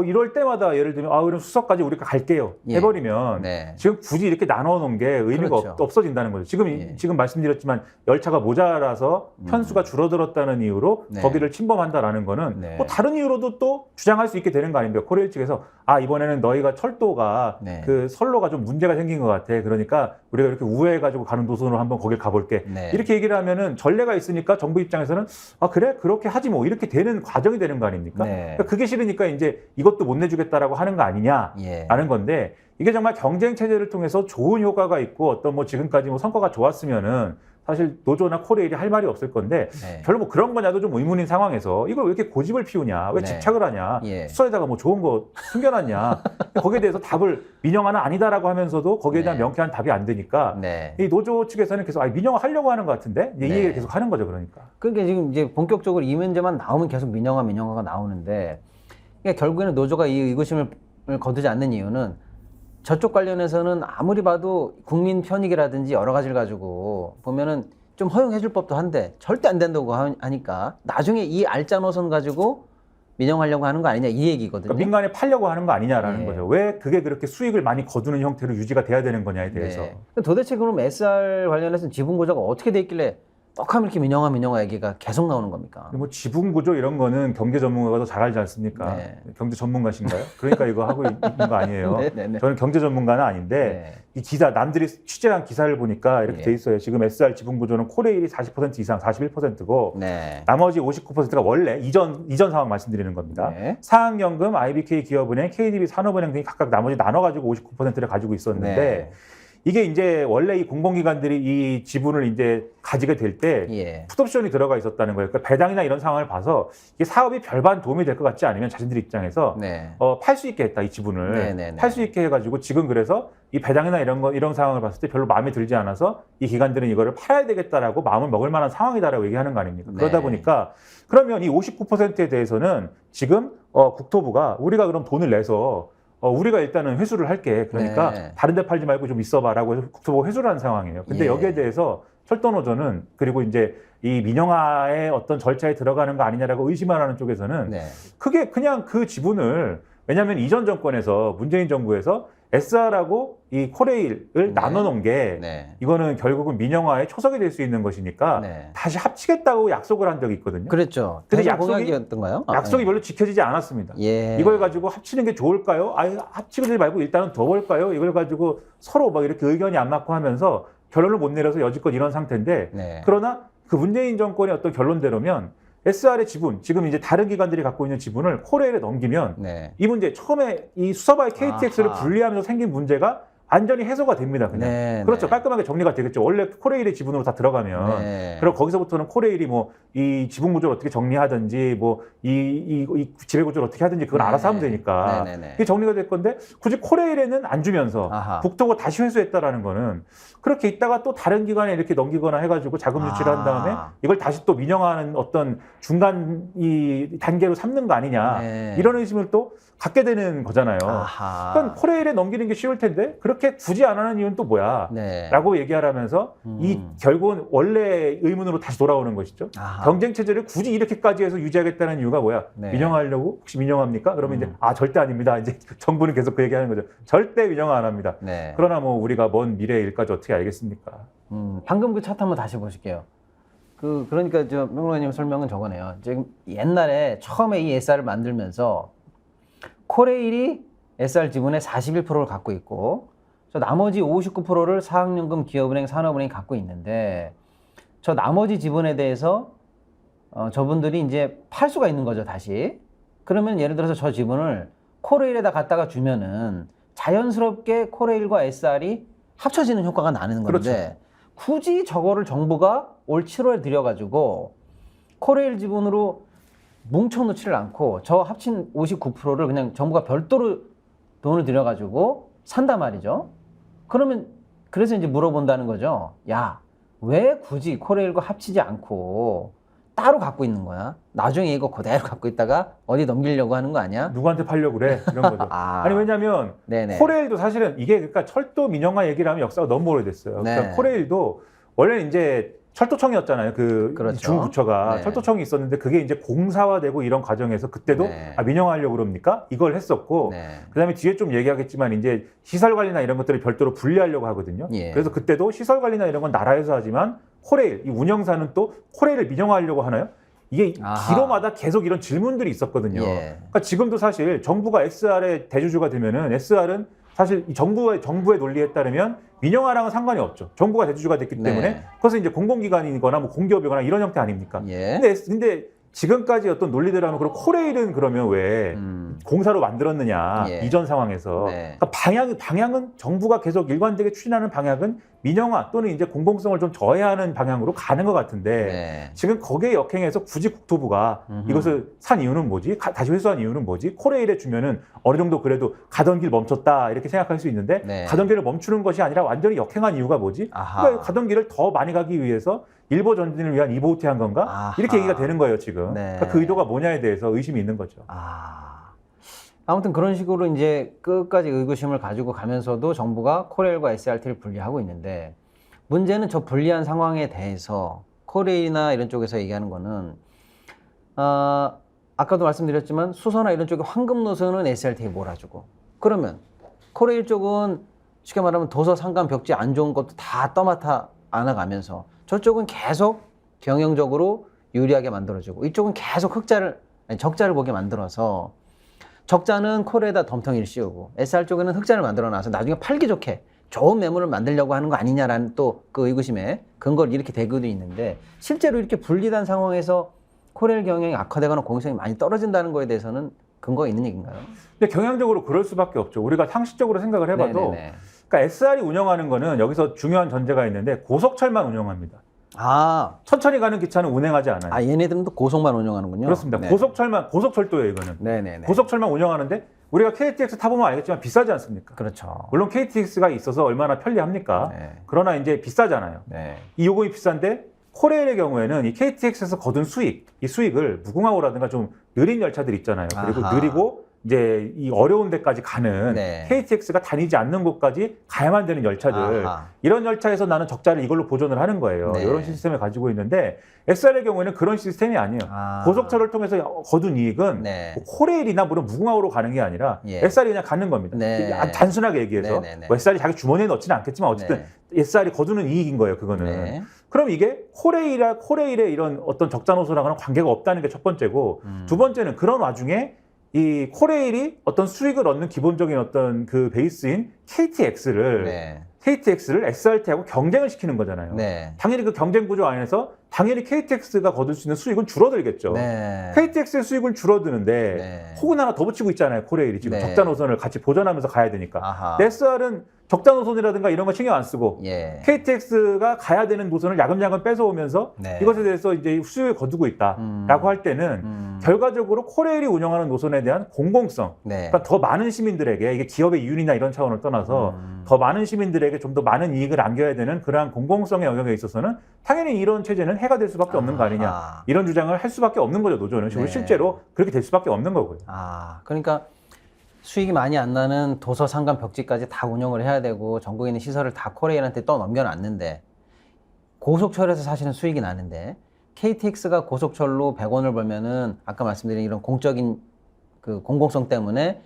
이럴 때마다 예를 들면 그럼 수서까지 우리가 갈게요 해버리면 네. 지금 굳이 이렇게 나눠 놓은 게 의미가 그렇죠. 없어진다는 거죠. 지금 말씀드렸지만 열차가 모자라서 편수가 줄어들었다는 이유로 네. 거기를 침범한다라는 거는 네. 뭐 다른 이유로도 또 주장할 수 있게 되는 거 아닙니까? 코레일 측에서 이번에는 너희가 철도가 네. 그 선로가 좀 문제가 생긴 것 같아. 그러니까 우리가 이렇게 우회해가지고 가는 노선으로 한번 거길 가볼게. 네. 이렇게 얘기를 하면은 전례가 있으니까 정부 입장에서는 그래 그렇게 하지 뭐 이렇게 되는 과정이 되는 거 아닙니까? 네. 그러니까 그게 싫으니까 이제 이것도 못 내주겠다라고 하는 거 아니냐라는 건데 이게 정말 경쟁 체제를 통해서 좋은 효과가 있고 어떤 뭐 지금까지 뭐 성과가 좋았으면은 사실 노조나 코레일이 할 말이 없을 건데 네. 별로 뭐 그런 거냐도 좀 의문인 상황에서 이걸 왜 이렇게 고집을 피우냐, 왜 네. 집착을 하냐, 예. 수서에다가 뭐 좋은 거 숨겨놨냐, 거기에 대해서 답을 민영화는 아니다라고 하면서도 거기에 대한 네. 명쾌한 답이 안 되니까 네. 이 노조 측에서는 계속 민영화 하려고 하는 것 같은데 이 네. 얘기를 계속 하는 거죠, 그러니까. 그러니까 지금 이제 본격적으로 이 문제만 나오면 계속 민영화가 나오는데 그러니까 결국에는 노조가 이 의구심을 거두지 않는 이유는 저쪽 관련해서는 아무리 봐도 국민 편익이라든지 여러 가지를 가지고 보면은 좀 허용해줄 법도 한데 절대 안 된다고 하니까 나중에 이 알짜 노선 가지고 민영하려고 하는 거 아니냐 이 얘기거든요. 그러니까 민간에 팔려고 하는 거 아니냐라는 네. 거죠. 왜 그게 그렇게 수익을 많이 거두는 형태로 유지가 돼야 되는 거냐에 대해서. 네. 도대체 그럼 SR 관련해서 지분 구조가 어떻게 돼 있길래 떡하면 이렇게 민영화 얘기가 계속 나오는 겁니까? 뭐 지분 구조 이런 거는 경제 전문가가 더 잘 알지 않습니까? 네. 경제 전문가신가요? 그러니까 이거 하고 있는 거 아니에요. 네네네. 저는 경제 전문가는 아닌데 네. 이 기사 남들이 취재한 기사를 보니까 이렇게 예. 돼 있어요. 지금 SR 지분 구조는 코레일이 40% 이상 41%고 네. 나머지 59%가 원래 이전 상황 말씀드리는 겁니다. 네. 사학연금, IBK 기업은행, KDB 산업은행 등이 각각 나머지 나눠가지고 59%를 가지고 있었는데 네. 이게 이제 원래 이 공공기관들이 이 지분을 이제 가지게 될 때 예. 풋옵션이 들어가 있었다는 거예요. 그러니까 배당이나 이런 상황을 봐서 이게 사업이 별반 도움이 될 것 같지 않으면 자신들 입장에서 네. 팔 수 있게 했다 이 지분을 네네네. 팔 수 있게 해가지고 지금 그래서 이 배당이나 이런 상황을 봤을 때 별로 마음에 들지 않아서 이 기관들은 이거를 팔아야 되겠다라고 마음을 먹을 만한 상황이다라고 얘기하는 거 아닙니까? 네. 그러다 보니까 그러면 이 59%에 대해서는 지금 국토부가 우리가 그럼 돈을 내서 우리가 일단은 회수를 할게. 그러니까 네. 다른 데 팔지 말고 좀 있어봐라고 해서 국토부가 회수를 한 상황이에요. 근데 예. 여기에 대해서 철도노조는 그리고 이제 이 민영화의 어떤 절차에 들어가는 거 아니냐라고 의심하는 쪽에서는 네. 그게 그냥 그 지분을 왜냐하면 이전 정권에서 문재인 정부에서 SR하고 이 코레일을 네. 나눠 놓은 게 네. 이거는 결국은 민영화의 초석이 될 수 있는 것이니까 네. 다시 합치겠다고 약속을 한 적이 있거든요. 그랬죠. 근데 대선 약속이- 공약이었던가요? 약속이 네. 별로 지켜지지 않았습니다. 예. 이걸 가지고 합치는 게 좋을까요? 합치지 말고 일단은 더 볼까요? 이걸 가지고 서로 막 이렇게 의견이 안 맞고 하면서 결론을 못 내려서 여지껏 이런 상태인데 네. 그러나 그 문재인 정권의 어떤 결론대로면 SR의 지분, 지금 이제 다른 기관들이 갖고 있는 지분을 코레일에 넘기면 네. 이 문제 처음에 이 수서바의 KTX를 아하. 분리하면서 생긴 문제가 완전히 해소가 됩니다. 그냥. 네, 그렇죠. 네. 깔끔하게 정리가 되겠죠. 원래 코레일의 지분으로 다 들어가면. 네. 그리고 거기서부터는 코레일이 뭐 이 지분 구조를 어떻게 정리하든지 뭐 이 지배 구조를 어떻게 하든지 그건 네. 알아서 하면 되니까. 네, 네, 네. 이게 정리가 될 건데 굳이 코레일에는 안 주면서 아하. 국토가 다시 회수했다라는 거는 그렇게 있다가 또 다른 기관에 이렇게 넘기거나 해가지고 자금 유치를 한 다음에 이걸 다시 또 민영화하는 어떤 중간 이 단계로 삼는 거 아니냐. 네. 이런 의심을 또 갖게 되는 거잖아요. 아하. 그러니까 코레일에 넘기는 게 쉬울 텐데 그렇게 굳이 안 하는 이유는 또 뭐야? 네. 라고 얘기하라면서 이 결국은 원래 의문으로 다시 돌아오는 것이죠. 아하. 경쟁 체제를 굳이 이렇게까지 해서 유지하겠다는 이유가 뭐야? 네. 민영화하려고? 혹시 민영화입니까? 그러면 이제 절대 아닙니다. 이제 정부는 계속 그 얘기하는 거죠. 절대 민영화 안 합니다. 네. 그러나 뭐 우리가 먼 미래의 일까지 어떻게 알겠습니까? 방금 그 차트 한번 다시 보실게요. 그러니까 저 명로님 설명은 저거네요. 지금 옛날에 처음에 이 SR을 만들면서 코레일이 SR 지분의 41%를 갖고 있고 저 나머지 59%를 사학연금, 기업은행, 산업은행이 갖고 있는데 저 나머지 지분에 대해서 저분들이 이제 팔 수가 있는 거죠, 다시. 그러면 예를 들어서 저 지분을 코레일에다 갖다가 주면은 자연스럽게 코레일과 SR이 합쳐지는 효과가 나는 건데 그렇죠. 굳이 저거를 정부가 올 7월에 들여가지고 코레일 지분으로 뭉쳐놓지를 않고 저 합친 59%를 그냥 정부가 별도로 돈을 들여가지고 산단 말이죠. 그러면 그래서 이제 물어본다는 거죠. 야, 왜 굳이 코레일과 합치지 않고 따로 갖고 있는 거야? 나중에 이거 그대로 갖고 있다가 어디 넘기려고 하는 거 아니야? 누구한테 팔려고 그래? 이런 거죠. 아니 왜냐면 네네. 코레일도 사실은 이게 그러니까 철도 민영화 얘기를 하면 역사가 너무 오래됐어요. 네. 그러니까 코레일도 원래는 이제 철도청이었잖아요. 그 그렇죠. 중부처가 네. 철도청이 있었는데 그게 이제 공사화되고 이런 과정에서 그때도 네. 민영화하려고 그럽니까? 이걸 했었고 네. 그다음에 뒤에 좀 얘기하겠지만 이제 시설 관리나 이런 것들을 별도로 분리하려고 하거든요. 예. 그래서 그때도 시설 관리나 이런 건 나라에서 하지만 코레일 이 운영사는 또 코레일을 민영화하려고 하나요? 이게 아하. 기로마다 계속 이런 질문들이 있었거든요. 예. 그러니까 지금도 사실 정부가 SR의 대주주가 되면은 SR은 사실 이 정부의 논리에 따르면 민영화랑은 상관이 없죠. 정부가 대주주가 됐기 때문에 네. 그것은 이제 공공기관이거나 뭐 공기업이거나 이런 형태 아닙니까? 예. 근데 지금까지 어떤 논리대로 하면 그럼 코레일은 그러면 왜 공사로 만들었느냐 예. 이전 상황에서 네. 그러니까 방향은 정부가 계속 일관되게 추진하는 방향은 민영화 또는 이제 공공성을 좀 저해하는 방향으로 가는 것 같은데 네. 지금 거기에 역행해서 굳이 국토부가 이것을 산 이유는 뭐지? 다시 회수한 이유는 뭐지? 코레일에 주면은 어느 정도 그래도 가던 길 멈췄다 이렇게 생각할 수 있는데 네. 가던 길을 멈추는 것이 아니라 완전히 역행한 이유가 뭐지? 아하. 그러니까 가던 길을 더 많이 가기 위해서 일보 전진을 위한 이보호퇴한 건가? 아하. 이렇게 얘기가 되는 거예요 지금. 네. 그러니까 그 의도가 뭐냐에 대해서 의심이 있는 거죠. 아무튼 그런 식으로 이제 끝까지 의구심을 가지고 가면서도 정부가 코레일과 SRT를 분리하고 있는데 문제는 저 분리한 상황에 대해서 코레일이나 이런 쪽에서 얘기하는 거는 아까도 말씀드렸지만 수소나 이런 쪽에 황금 노선은 SRT에 몰아주고 그러면 코레일 쪽은 쉽게 말하면 도서, 상간, 벽지 안 좋은 것도 다 떠맡아 안아가면서 저쪽은 계속 경영적으로 유리하게 만들어주고 이쪽은 계속 적자를 보게 만들어서 적자는 코레에다 덤텅이를 씌우고 SR 쪽에는 흑자를 만들어놔서 나중에 팔기 좋게 좋은 매물을 만들려고 하는 거 아니냐라는 또 그 의구심에 근거를 이렇게 대고도 있는데 실제로 이렇게 분리된 상황에서 코레일 경영이 악화되거나 공익성이 많이 떨어진다는 거에 대해서는 근거가 있는 얘기인가요? 근데 경향적으로 그럴 수밖에 없죠. 우리가 상식적으로 생각을 해봐도 네네네. 그러니까 SR이 운영하는 거는 여기서 중요한 전제가 있는데 고속철만 운영합니다. 천천히 가는 기차는 운행하지 않아요. 얘네들은 또 고속만 운영하는군요. 그렇습니다. 네. 고속철도예요, 이거는. 네네네. 고속철만 운영하는데 우리가 KTX 타보면 알겠지만 비싸지 않습니까? 그렇죠. 물론 KTX가 있어서 얼마나 편리합니까? 네. 그러나 이제 비싸잖아요. 네. 이 요금이 비싼데 코레일의 경우에는 이 KTX에서 거둔 이 수익을 무궁화호라든가 좀 느린 열차들 있잖아요. 그리고 아하. 느리고 이제 이 어려운 데까지 가는 네. KTX가 다니지 않는 곳까지 가야만 되는 열차들 아하. 이런 열차에서 나는 적자를 이걸로 보존을 하는 거예요. 네. 이런 시스템을 가지고 있는데 SR의 경우에는 그런 시스템이 아니에요. 고속철을 통해서 거둔 이익은 네. 뭐 코레일이나 물론 무궁화호로 가는 게 아니라 예. SR이 그냥 갖는 겁니다. 네. 아주 단순하게 얘기해서 네네네. 뭐 SR이 자기 주머니에 넣지는 않겠지만 어쨌든 SR이 거두는 이익인 거예요. 그거는. 네. 그럼 이게 코레일의 이런 어떤 적자 노소랑은 관계가 없다는 게 첫 번째고 두 번째는 그런 와중에 이 코레일이 어떤 수익을 얻는 기본적인 어떤 그 베이스인 KTX를 네. SRT하고 경쟁을 시키는 거잖아요. 네. 당연히 그 경쟁 구조 안에서 당연히 KTX가 거둘 수 있는 수익은 줄어들겠죠. 네. KTX의 수익은 줄어드는데 네. 혹은 하나 더 붙이고 있잖아요. 코레일이 지금 네. 적자 노선을 같이 보전하면서 가야 되니까. 아하. SR은 적자 노선이라든가 이런 거 신경 안 쓰고 예. KTX가 가야 되는 노선을 야금야금 뺏어오면서 네. 이것에 대해서 이제 수익을 거두고 있다라고 할 때는 결과적으로 코레일이 운영하는 노선에 대한 공공성, 네. 그러니까 더 많은 시민들에게 이게 기업의 이윤이나 이런 차원을 떠나서 더 많은 시민들에게 좀 더 많은 이익을 안겨야 되는 그러한 공공성의 영역에 있어서는 당연히 이런 체제는 해가 될 수밖에 없는 거 아니냐, 이런 주장을 할 수밖에 없는 거죠. 노조는 네. 실제로 그렇게 될 수밖에 없는 거고요. 그러니까 수익이 많이 안 나는 도서, 상간, 벽지까지 다 운영을 해야 되고 전국에 있는 시설을 다 코레일한테 또 넘겨놨는데 고속철에서 사실은 수익이 나는데 KTX가 고속철로 100원을 벌면은 아까 말씀드린 이런 공적인 그 공공성 때문에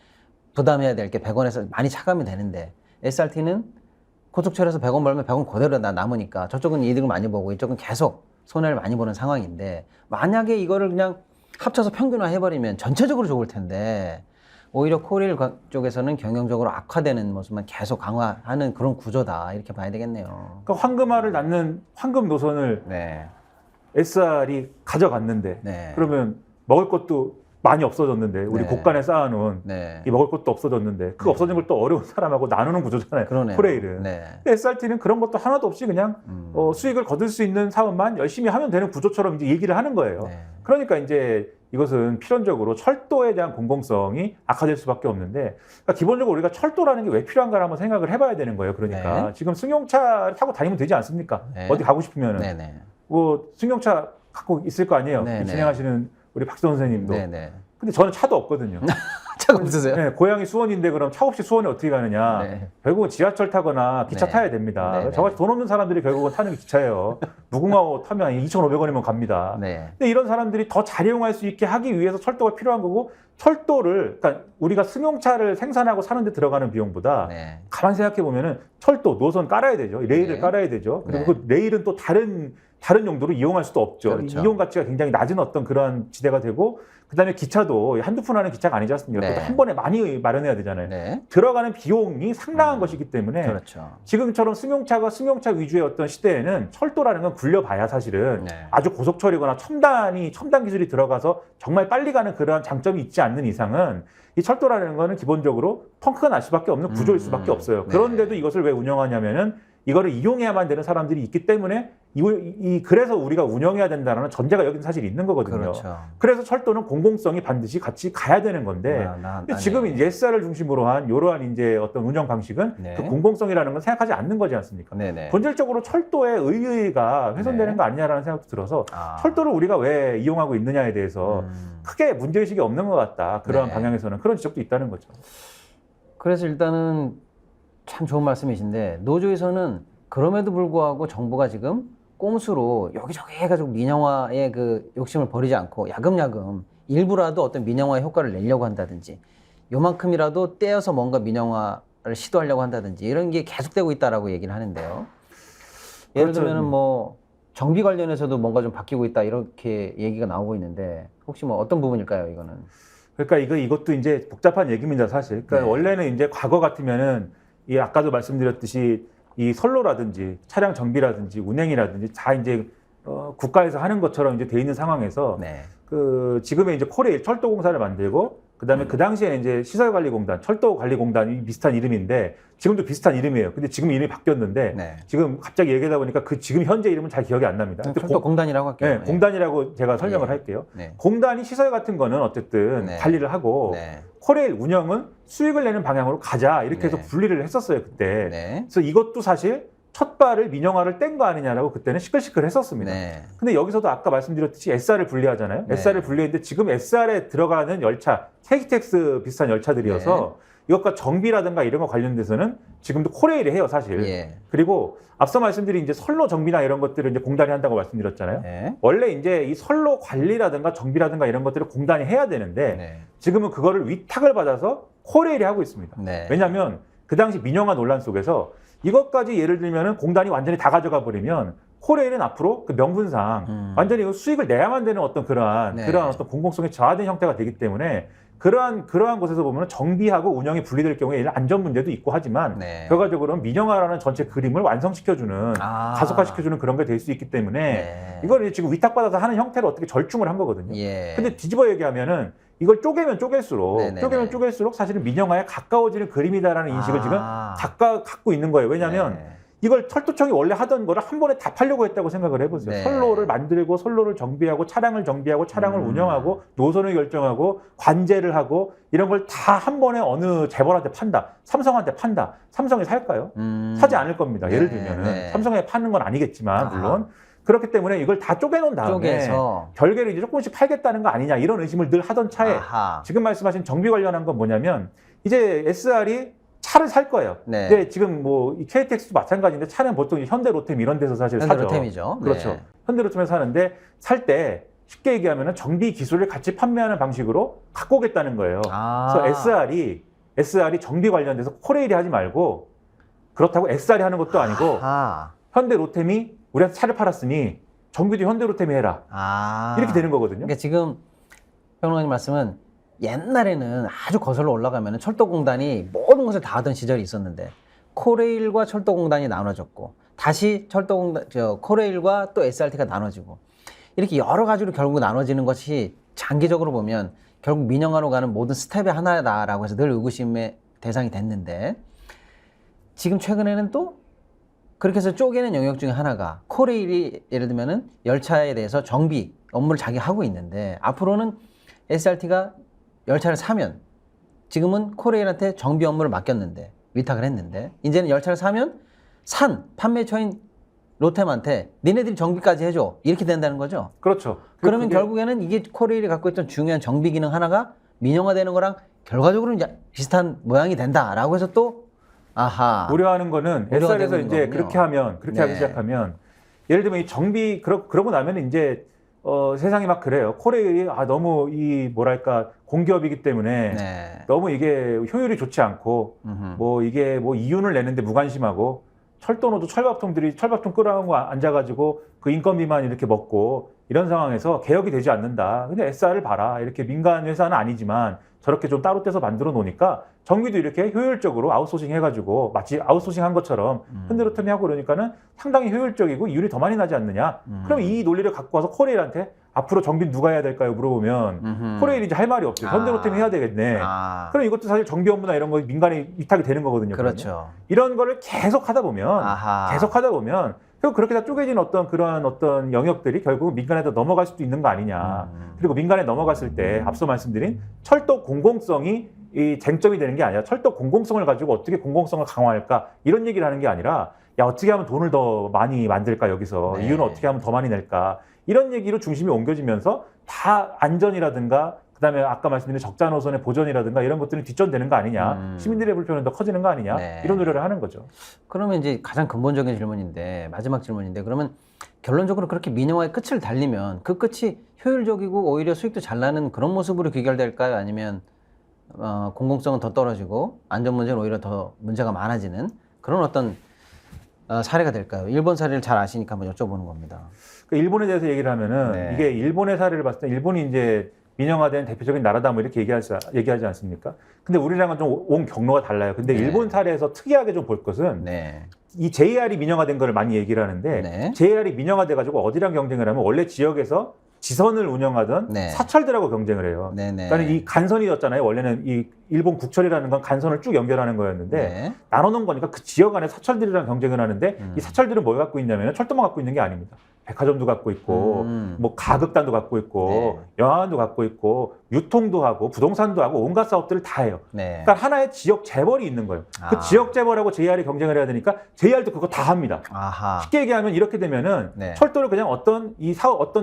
부담해야 될 게 100원에서 많이 차감이 되는데 SRT는 고속철에서 100원 벌면 100원 그대로 남으니까 저쪽은 이득을 많이 보고 이쪽은 계속 손해를 많이 보는 상황인데 만약에 이거를 그냥 합쳐서 평균화 해버리면 전체적으로 좋을 텐데 오히려 코레일 쪽에서는 경영적으로 악화되는 모습만 계속 강화하는 그런 구조다 이렇게 봐야 되겠네요. 그러니까 황금알을 낳는 황금 노선을 네. SR이 가져갔는데 네. 그러면 먹을 것도 많이 없어졌는데 우리 네. 곳간에 쌓아놓은 네. 이 먹을 것도 없어졌는데 그 없어진 걸 또 어려운 사람하고 나누는 구조잖아요. 그러네요. 코레일은. 네. 근데 SRT는 그런 것도 하나도 없이 그냥 수익을 거둘 수 있는 사업만 열심히 하면 되는 구조처럼 이제 얘기를 하는 거예요. 네. 그러니까 이제 이것은 필연적으로 철도에 대한 공공성이 악화될 수밖에 없는데 그러니까 기본적으로 우리가 철도라는 게 왜 필요한가를 한번 생각을 해봐야 되는 거예요. 그러니까 네. 지금 승용차 타고 다니면 되지 않습니까? 네. 어디 가고 싶으면은 네네. 뭐 승용차 갖고 있을 거 아니에요. 네네. 진행하시는 우리 박수 선생님도. 네네. 근데 저는 차도 없거든요. 차가 없으세요? 네, 고향이 수원인데 그럼 차 없이 수원에 어떻게 가느냐. 네. 결국은 지하철 타거나 기차 네. 타야 됩니다. 네네. 저같이 돈 없는 사람들이 결국은 타는 게 기차예요. 무궁화호 타면 2,500원이면 갑니다. 네. 근데 이런 사람들이 더 잘 이용할 수 있게 하기 위해서 철도가 필요한 거고 철도를 그러니까 우리가 승용차를 생산하고 사는데 들어가는 비용보다 네. 가만 생각해 보면은 철도 노선 깔아야 되죠. 레일을 네. 깔아야 되죠. 그리고 네. 그 레일은 또 다른 용도로 이용할 수도 없죠. 그렇죠. 이용 가치가 굉장히 낮은 어떤 그러한 지대가 되고 그다음에 기차도 한두 푼 하는 기차가 아니지 않습니까? 네. 그것도 한 번에 많이 마련해야 되잖아요. 네. 들어가는 비용이 상당한 것이기 때문에 그렇죠. 지금처럼 승용차가 승용차 위주의 어떤 시대에는 철도라는 건 굴려봐야 사실은 네. 아주 고속철이거나 첨단 기술이 들어가서 정말 빨리 가는 그러한 장점이 있지 않는 이상은 이 철도라는 거는 기본적으로 펑크가 날 수밖에 없는 구조일 수밖에 없어요. 네. 그런데도 이것을 왜 운영하냐면은 이거를 이용해야만 되는 사람들이 있기 때문에 그래서 우리가 운영해야 된다는 전제가 여기는 사실 있는 거거든요. 그렇죠. 그래서 철도는 공공성이 반드시 같이 가야 되는 건데 근데 지금 이제 SR을 중심으로 한 이러한 이제 어떤 운영 방식은 네. 그 공공성이라는 건 생각하지 않는 거지 않습니까? 네네. 본질적으로 철도의 의의가 훼손되는 네. 거 아니냐라는 생각도 들어서 철도를 우리가 왜 이용하고 있느냐에 대해서 크게 문제의식이 없는 것 같다. 그러한 네. 방향에서는 그런 지적도 있다는 거죠. 그래서 일단은 참 좋은 말씀이신데 노조에서는 그럼에도 불구하고 정부가 지금 꼼수로 여기저기 해가지고 민영화의 그 욕심을 버리지 않고 야금야금 일부라도 어떤 민영화의 효과를 내려고 한다든지 요만큼이라도 떼어서 뭔가 민영화를 시도하려고 한다든지 이런 게 계속되고 있다라고 얘기를 하는데요. 예를 그렇죠. 들면은 뭐 정비 관련해서도 뭔가 좀 바뀌고 있다 이렇게 얘기가 나오고 있는데 혹시 뭐 어떤 부분일까요, 이거는? 그러니까 이것도 이제 복잡한 얘기입니다, 사실. 그러니까 네. 원래는 이제 과거 같으면은 이 아까도 말씀드렸듯이 이 선로라든지 차량 정비라든지 운행이라든지 다 이제 국가에서 하는 것처럼 이제 돼 있는 상황에서 네. 그 지금의 이제 코레일 철도공사를 만들고 그다음에 그 당시에 이제 시설관리공단, 철도관리공단이 비슷한 이름인데 지금도 비슷한 이름이에요. 근데 지금 이름이 바뀌었는데 네. 지금 갑자기 얘기하다 보니까 그 지금 현재 이름은 잘 기억이 안 납니다. 근데 철도공단이라고 할게요. 네, 공단이라고 제가 설명을 예. 할게요. 네. 공단이 시설 같은 거는 어쨌든 네. 관리를 하고 네. 코레일 운영은 수익을 내는 방향으로 가자 이렇게 해서 네. 분리를 했었어요 그때. 네. 그래서 이것도 사실 첫 발을 민영화를 뗀 거 아니냐라고 그때는 시끌시끌했었습니다. 네. 근데 여기서도 아까 말씀드렸듯이 SR을 분리하잖아요. 네. SR을 분리했는데 지금 SR에 들어가는 열차, KTX 비슷한 열차들이어서 이것과 정비라든가 이런 거 관련돼서는 지금도 코레일이 해요, 사실. 예. 그리고 앞서 말씀드린 이제 선로 정비나 이런 것들을 이제 공단이 한다고 말씀드렸잖아요. 네. 원래 이제 이 선로 관리라든가 정비라든가 이런 것들을 공단이 해야 되는데 네. 지금은 그거를 위탁을 받아서 코레일이 하고 있습니다. 네. 왜냐하면 그 당시 민영화 논란 속에서 이것까지 예를 들면은 공단이 완전히 다 가져가 버리면 코레일은 앞으로 그 명분상 완전히 수익을 내야만 되는 어떤 그러한 네. 어떤 공공성이 저하된 형태가 되기 때문에 그러한 곳에서 보면 정비하고 운영이 분리될 경우에 이런 안전 문제도 있고 하지만 네. 결과적으로는 민영화라는 전체 그림을 완성시켜주는 가속화시켜주는 그런 게 될 수 있기 때문에 네. 이걸 지금 위탁받아서 하는 형태로 어떻게 절충을 한 거거든요. 예. 근데 뒤집어 얘기하면은 이걸 쪼개면 쪼갤수록 네네네. 쪼개면 쪼갤수록 사실은 민영화에 가까워지는 그림이다라는 인식을 지금 갖고 있는 거예요. 왜냐하면 네. 이걸 철도청이 원래 하던 거를 한 번에 다 팔려고 했다고 생각을 해보세요. 네. 선로를 만들고 선로를 정비하고 차량을 운영하고 노선을 결정하고 관제를 하고 이런 걸 다 한 번에 어느 재벌한테 판다. 삼성한테 판다. 삼성이 살까요? 사지 않을 겁니다. 네. 예를 들면은 네. 삼성에 파는 건 아니겠지만 물론 그렇기 때문에 이걸 다 쪼개놓은 다음에 쪼개서 별개로 이제 조금씩 팔겠다는 거 아니냐 이런 의심을 늘 하던 차에 지금 말씀하신 정비 관련한 건 뭐냐면 이제 SR이 차를 살 거예요. 네. 근데 지금 뭐 이 KTX도 마찬가지인데 차는 보통 현대 로템 이런 데서 사실 사죠. 현대로템이죠. 그렇죠. 네. 현대 로템에서 사는데 살 때 쉽게 얘기하면은 정비 기술을 같이 판매하는 방식으로 갖고 오겠다는 거예요. 그래서 SR이 정비 관련돼서 코레일이 하지 말고 그렇다고 SR이 하는 것도 아니고 현대 로템이 우리한테 차를 팔았으니 정비도 현대 로템이 해라. 이렇게 되는 거거든요. 그러니까 지금 평론가님 말씀은 옛날에는 아주 거슬러 올라가면 철도공단이 모든 것을 다 하던 시절이 있었는데 코레일과 철도공단이 나눠졌고 다시 코레일과 또 SRT가 나눠지고 이렇게 여러 가지로 결국 나눠지는 것이 장기적으로 보면 결국 민영화로 가는 모든 스텝의 하나다라고 해서 늘 의구심의 대상이 됐는데 지금 최근에는 또 그렇게 해서 쪼개는 영역 중에 하나가 코레일이 예를 들면은 열차에 대해서 정비 업무를 자기 하고 있는데 앞으로는 SRT가 열차를 사면 지금은 코레일한테 정비 업무를 맡겼는데 위탁을 했는데 이제는 열차를 사면 산 판매처인 로템한테 니네들이 정비까지 해줘 이렇게 된다는 거죠. 그렇죠. 그러면 결국에는 이게 코레일이 갖고 있던 중요한 정비 기능 하나가 민영화되는 거랑 결과적으로는 이제 비슷한 모양이 된다라고 해서 또 우려하는 거는 SR에서 이제 거군요. 그렇게 하기 시작하면 예를 들면 이 정비 그러고 나면 이제 세상이 막 그래요. 코레일이 너무 이 뭐랄까 공기업이기 때문에 너무 이게 효율이 좋지 않고 뭐 이게 뭐 이윤을 내는데 무관심하고 철도노도 철밥통 끌어안고 앉아가지고 그 인건비만 이렇게 먹고 이런 상황에서 개혁이 되지 않는다. 근데 SR을 봐라. 이렇게 민간 회사는 아니지만 저렇게 좀 따로 떼서 만들어 놓으니까 정비도 이렇게 효율적으로 아웃소싱 해가지고 마치 아웃소싱 한 것처럼 현대로템이 하고 그러니까는 상당히 효율적이고 이윤이 더 많이 나지 않느냐. 그럼 이 논리를 갖고 와서 코레일한테 앞으로 정비는 누가 해야 될까요? 물어보면 코레일이 이제 할 말이 없어요. 현대로템이 해야 되겠네. 그럼 이것도 사실 정비 업무나 이런 거 민간에 위탁이 되는 거거든요. 그렇죠. 그러면. 이런 거를 계속 하다 보면 결국 그렇게 다 쪼개진 그런 영역들이 결국은 민간에다 넘어갈 수도 있는 거 아니냐. 그리고 민간에 넘어갔을 때 앞서 말씀드린 철도 공공성이 이 쟁점이 되는 게 아니라 철도 공공성을 가지고 어떻게 공공성을 강화할까 이런 얘기를 하는 게 아니라 야 어떻게 하면 돈을 더 많이 만들까 여기서 이윤을 어떻게 하면 더 많이 낼까 이런 얘기로 중심이 옮겨지면서 다 안전이라든가 그다음에 아까 말씀드린 적자 노선의 보전이라든가 이런 것들이 뒷전되는 거 아니냐 시민들의 불편은 더 커지는 거 아니냐 이런 우려를 하는 거죠. 그러면 이제 가장 근본적인 질문인데 마지막 질문인데 그러면 결론적으로 그렇게 민영화의 끝을 달리면 그 끝이 효율적이고 오히려 수익도 잘 나는 그런 모습으로 귀결될까요? 아니면 공공성은 더 떨어지고 안전 문제는 오히려 더 문제가 많아지는 그런 어떤 사례가 될까요? 일본 사례를 잘 아시니까 한번 여쭤보는 겁니다. 그 일본에 대해서 얘기를 하면은 이게 일본의 사례를 봤을 때 일본이 이제 민영화된 대표적인 나라다 뭐 이렇게 얘기하지 않습니까? 근데 우리랑은 좀 온 경로가 달라요. 근데 일본 사례에서 특이하게 좀 볼 것은 이 JR이 민영화된 걸 많이 얘기를 하는데 JR이 민영화돼 가지고 어디랑 경쟁을 하면 원래 지역에서 지선을 운영하던 사철들하고 경쟁을 해요. 그러니까 이 간선이었잖아요. 원래는 이 일본 국철이라는 건 간선을 쭉 연결하는 거였는데 나눠놓은 거니까 그 지역 안에 사철들이랑 경쟁을 하는데 이 사철들은 뭘 갖고 있냐면 철도만 갖고 있는 게 아닙니다. 백화점도 갖고 있고 뭐 가극단도 갖고 있고 영화관도 갖고 있고 유통도 하고 부동산도 하고 온갖 사업들을 다 해요. 그러니까 하나의 지역 재벌이 있는 거예요. 그 지역 재벌하고 JR이 경쟁을 해야 되니까 JR도 그거 다 합니다. 쉽게 얘기하면 이렇게 되면은 철도를 그냥 어떤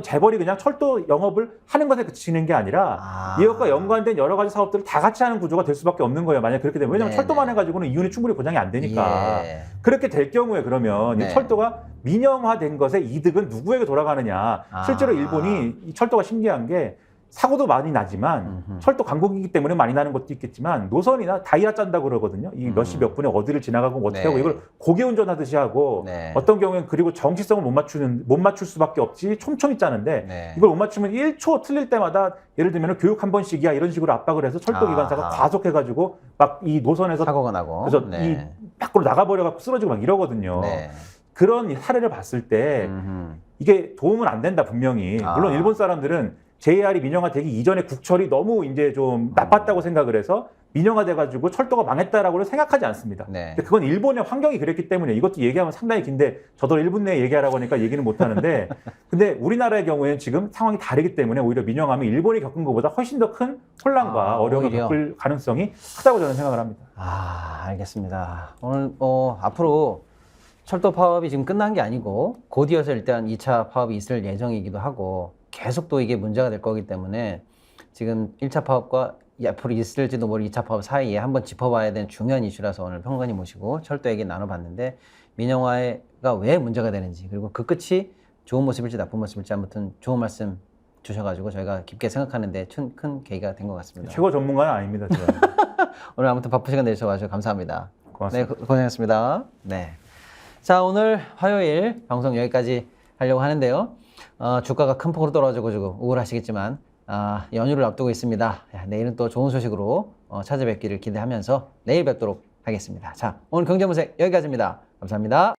재벌이 그냥 철도 영업을 하는 것에 그치는 게 아니라 이것과 연관된 여러 가지 사업들을 다 같이 하는 구조가 될 수밖에 없는 거예요. 만약 그렇게 되면 왜냐하면 철도만 해가지고는 이윤이 충분히 보장이 안 되니까 그렇게 될 경우에 그러면 이 철도가 민영화된 것의 이득은 누구에게 돌아가느냐. 실제로 일본이 이 철도가 신기한 게 사고도 많이 나지만 철도 강국이기 때문에 많이 나는 것도 있겠지만 노선이나 다이아 짠다고 그러거든요. 이 몇 시 몇 분에 어디를 지나가고 어떻게 하고 이걸 고개 운전하듯이 하고 어떤 경우에는 그리고 정치성을 못 맞출 수밖에 없지 촘촘히 짜는데 이걸 못 맞추면 1초 틀릴 때마다 예를 들면 교육 한 번씩이야 이런 식으로 압박을 해서 철도 기관사가 과속해가지고 막 이 노선에서 사고가 나고 그래서 이 밖으로 나가버려갖고 쓰러지고 막 이러거든요. 그런 사례를 봤을 때 이게 도움은 안 된다 분명히. 물론 일본 사람들은 JR이 민영화되기 이전에 국철이 너무 이제 좀 나빴다고 생각을 해서 민영화돼가지고 철도가 망했다라고는 생각하지 않습니다. 근데 그건 일본의 환경이 그랬기 때문에 이것도 얘기하면 상당히 긴데 저도 1분 내에 얘기하라고 하니까 얘기는 못 하는데 근데 우리나라의 경우에는 지금 상황이 다르기 때문에 오히려 민영화면 일본이 겪은 것보다 훨씬 더 큰 혼란과 어려움을 겪을 가능성이 크다고 저는 생각을 합니다. 알겠습니다. 오늘 앞으로 철도 파업이 지금 끝난 게 아니고 곧 이어서 일단 2차 파업이 있을 예정이기도 하고 계속 또 이게 문제가 될 거기 때문에 지금 1차 파업과 앞으로 있을지도 모를 2차 파업 사이에 한번 짚어봐야 되는 중요한 이슈라서 오늘 평론가님 모시고 철도 얘기 나눠봤는데 민영화가 왜 문제가 되는지 그리고 그 끝이 좋은 모습일지 나쁜 모습일지 아무튼 좋은 말씀 주셔가지고 저희가 깊게 생각하는데 큰 계기가 된 것 같습니다. 최고 전문가는 아닙니다. 제가. 오늘 아무튼 바쁜 시간 내주셔서 감사합니다. 고맙습니다. 네, 고생했습니다. 네. 자, 오늘 화요일 방송 여기까지 하려고 하는데요. 주가가 큰 폭으로 떨어지고 지금 우울하시겠지만 연휴를 앞두고 있습니다. 내일은 또 좋은 소식으로 찾아뵙기를 기대하면서 내일 뵙도록 하겠습니다. 자, 오늘 경제무색 여기까지입니다. 감사합니다.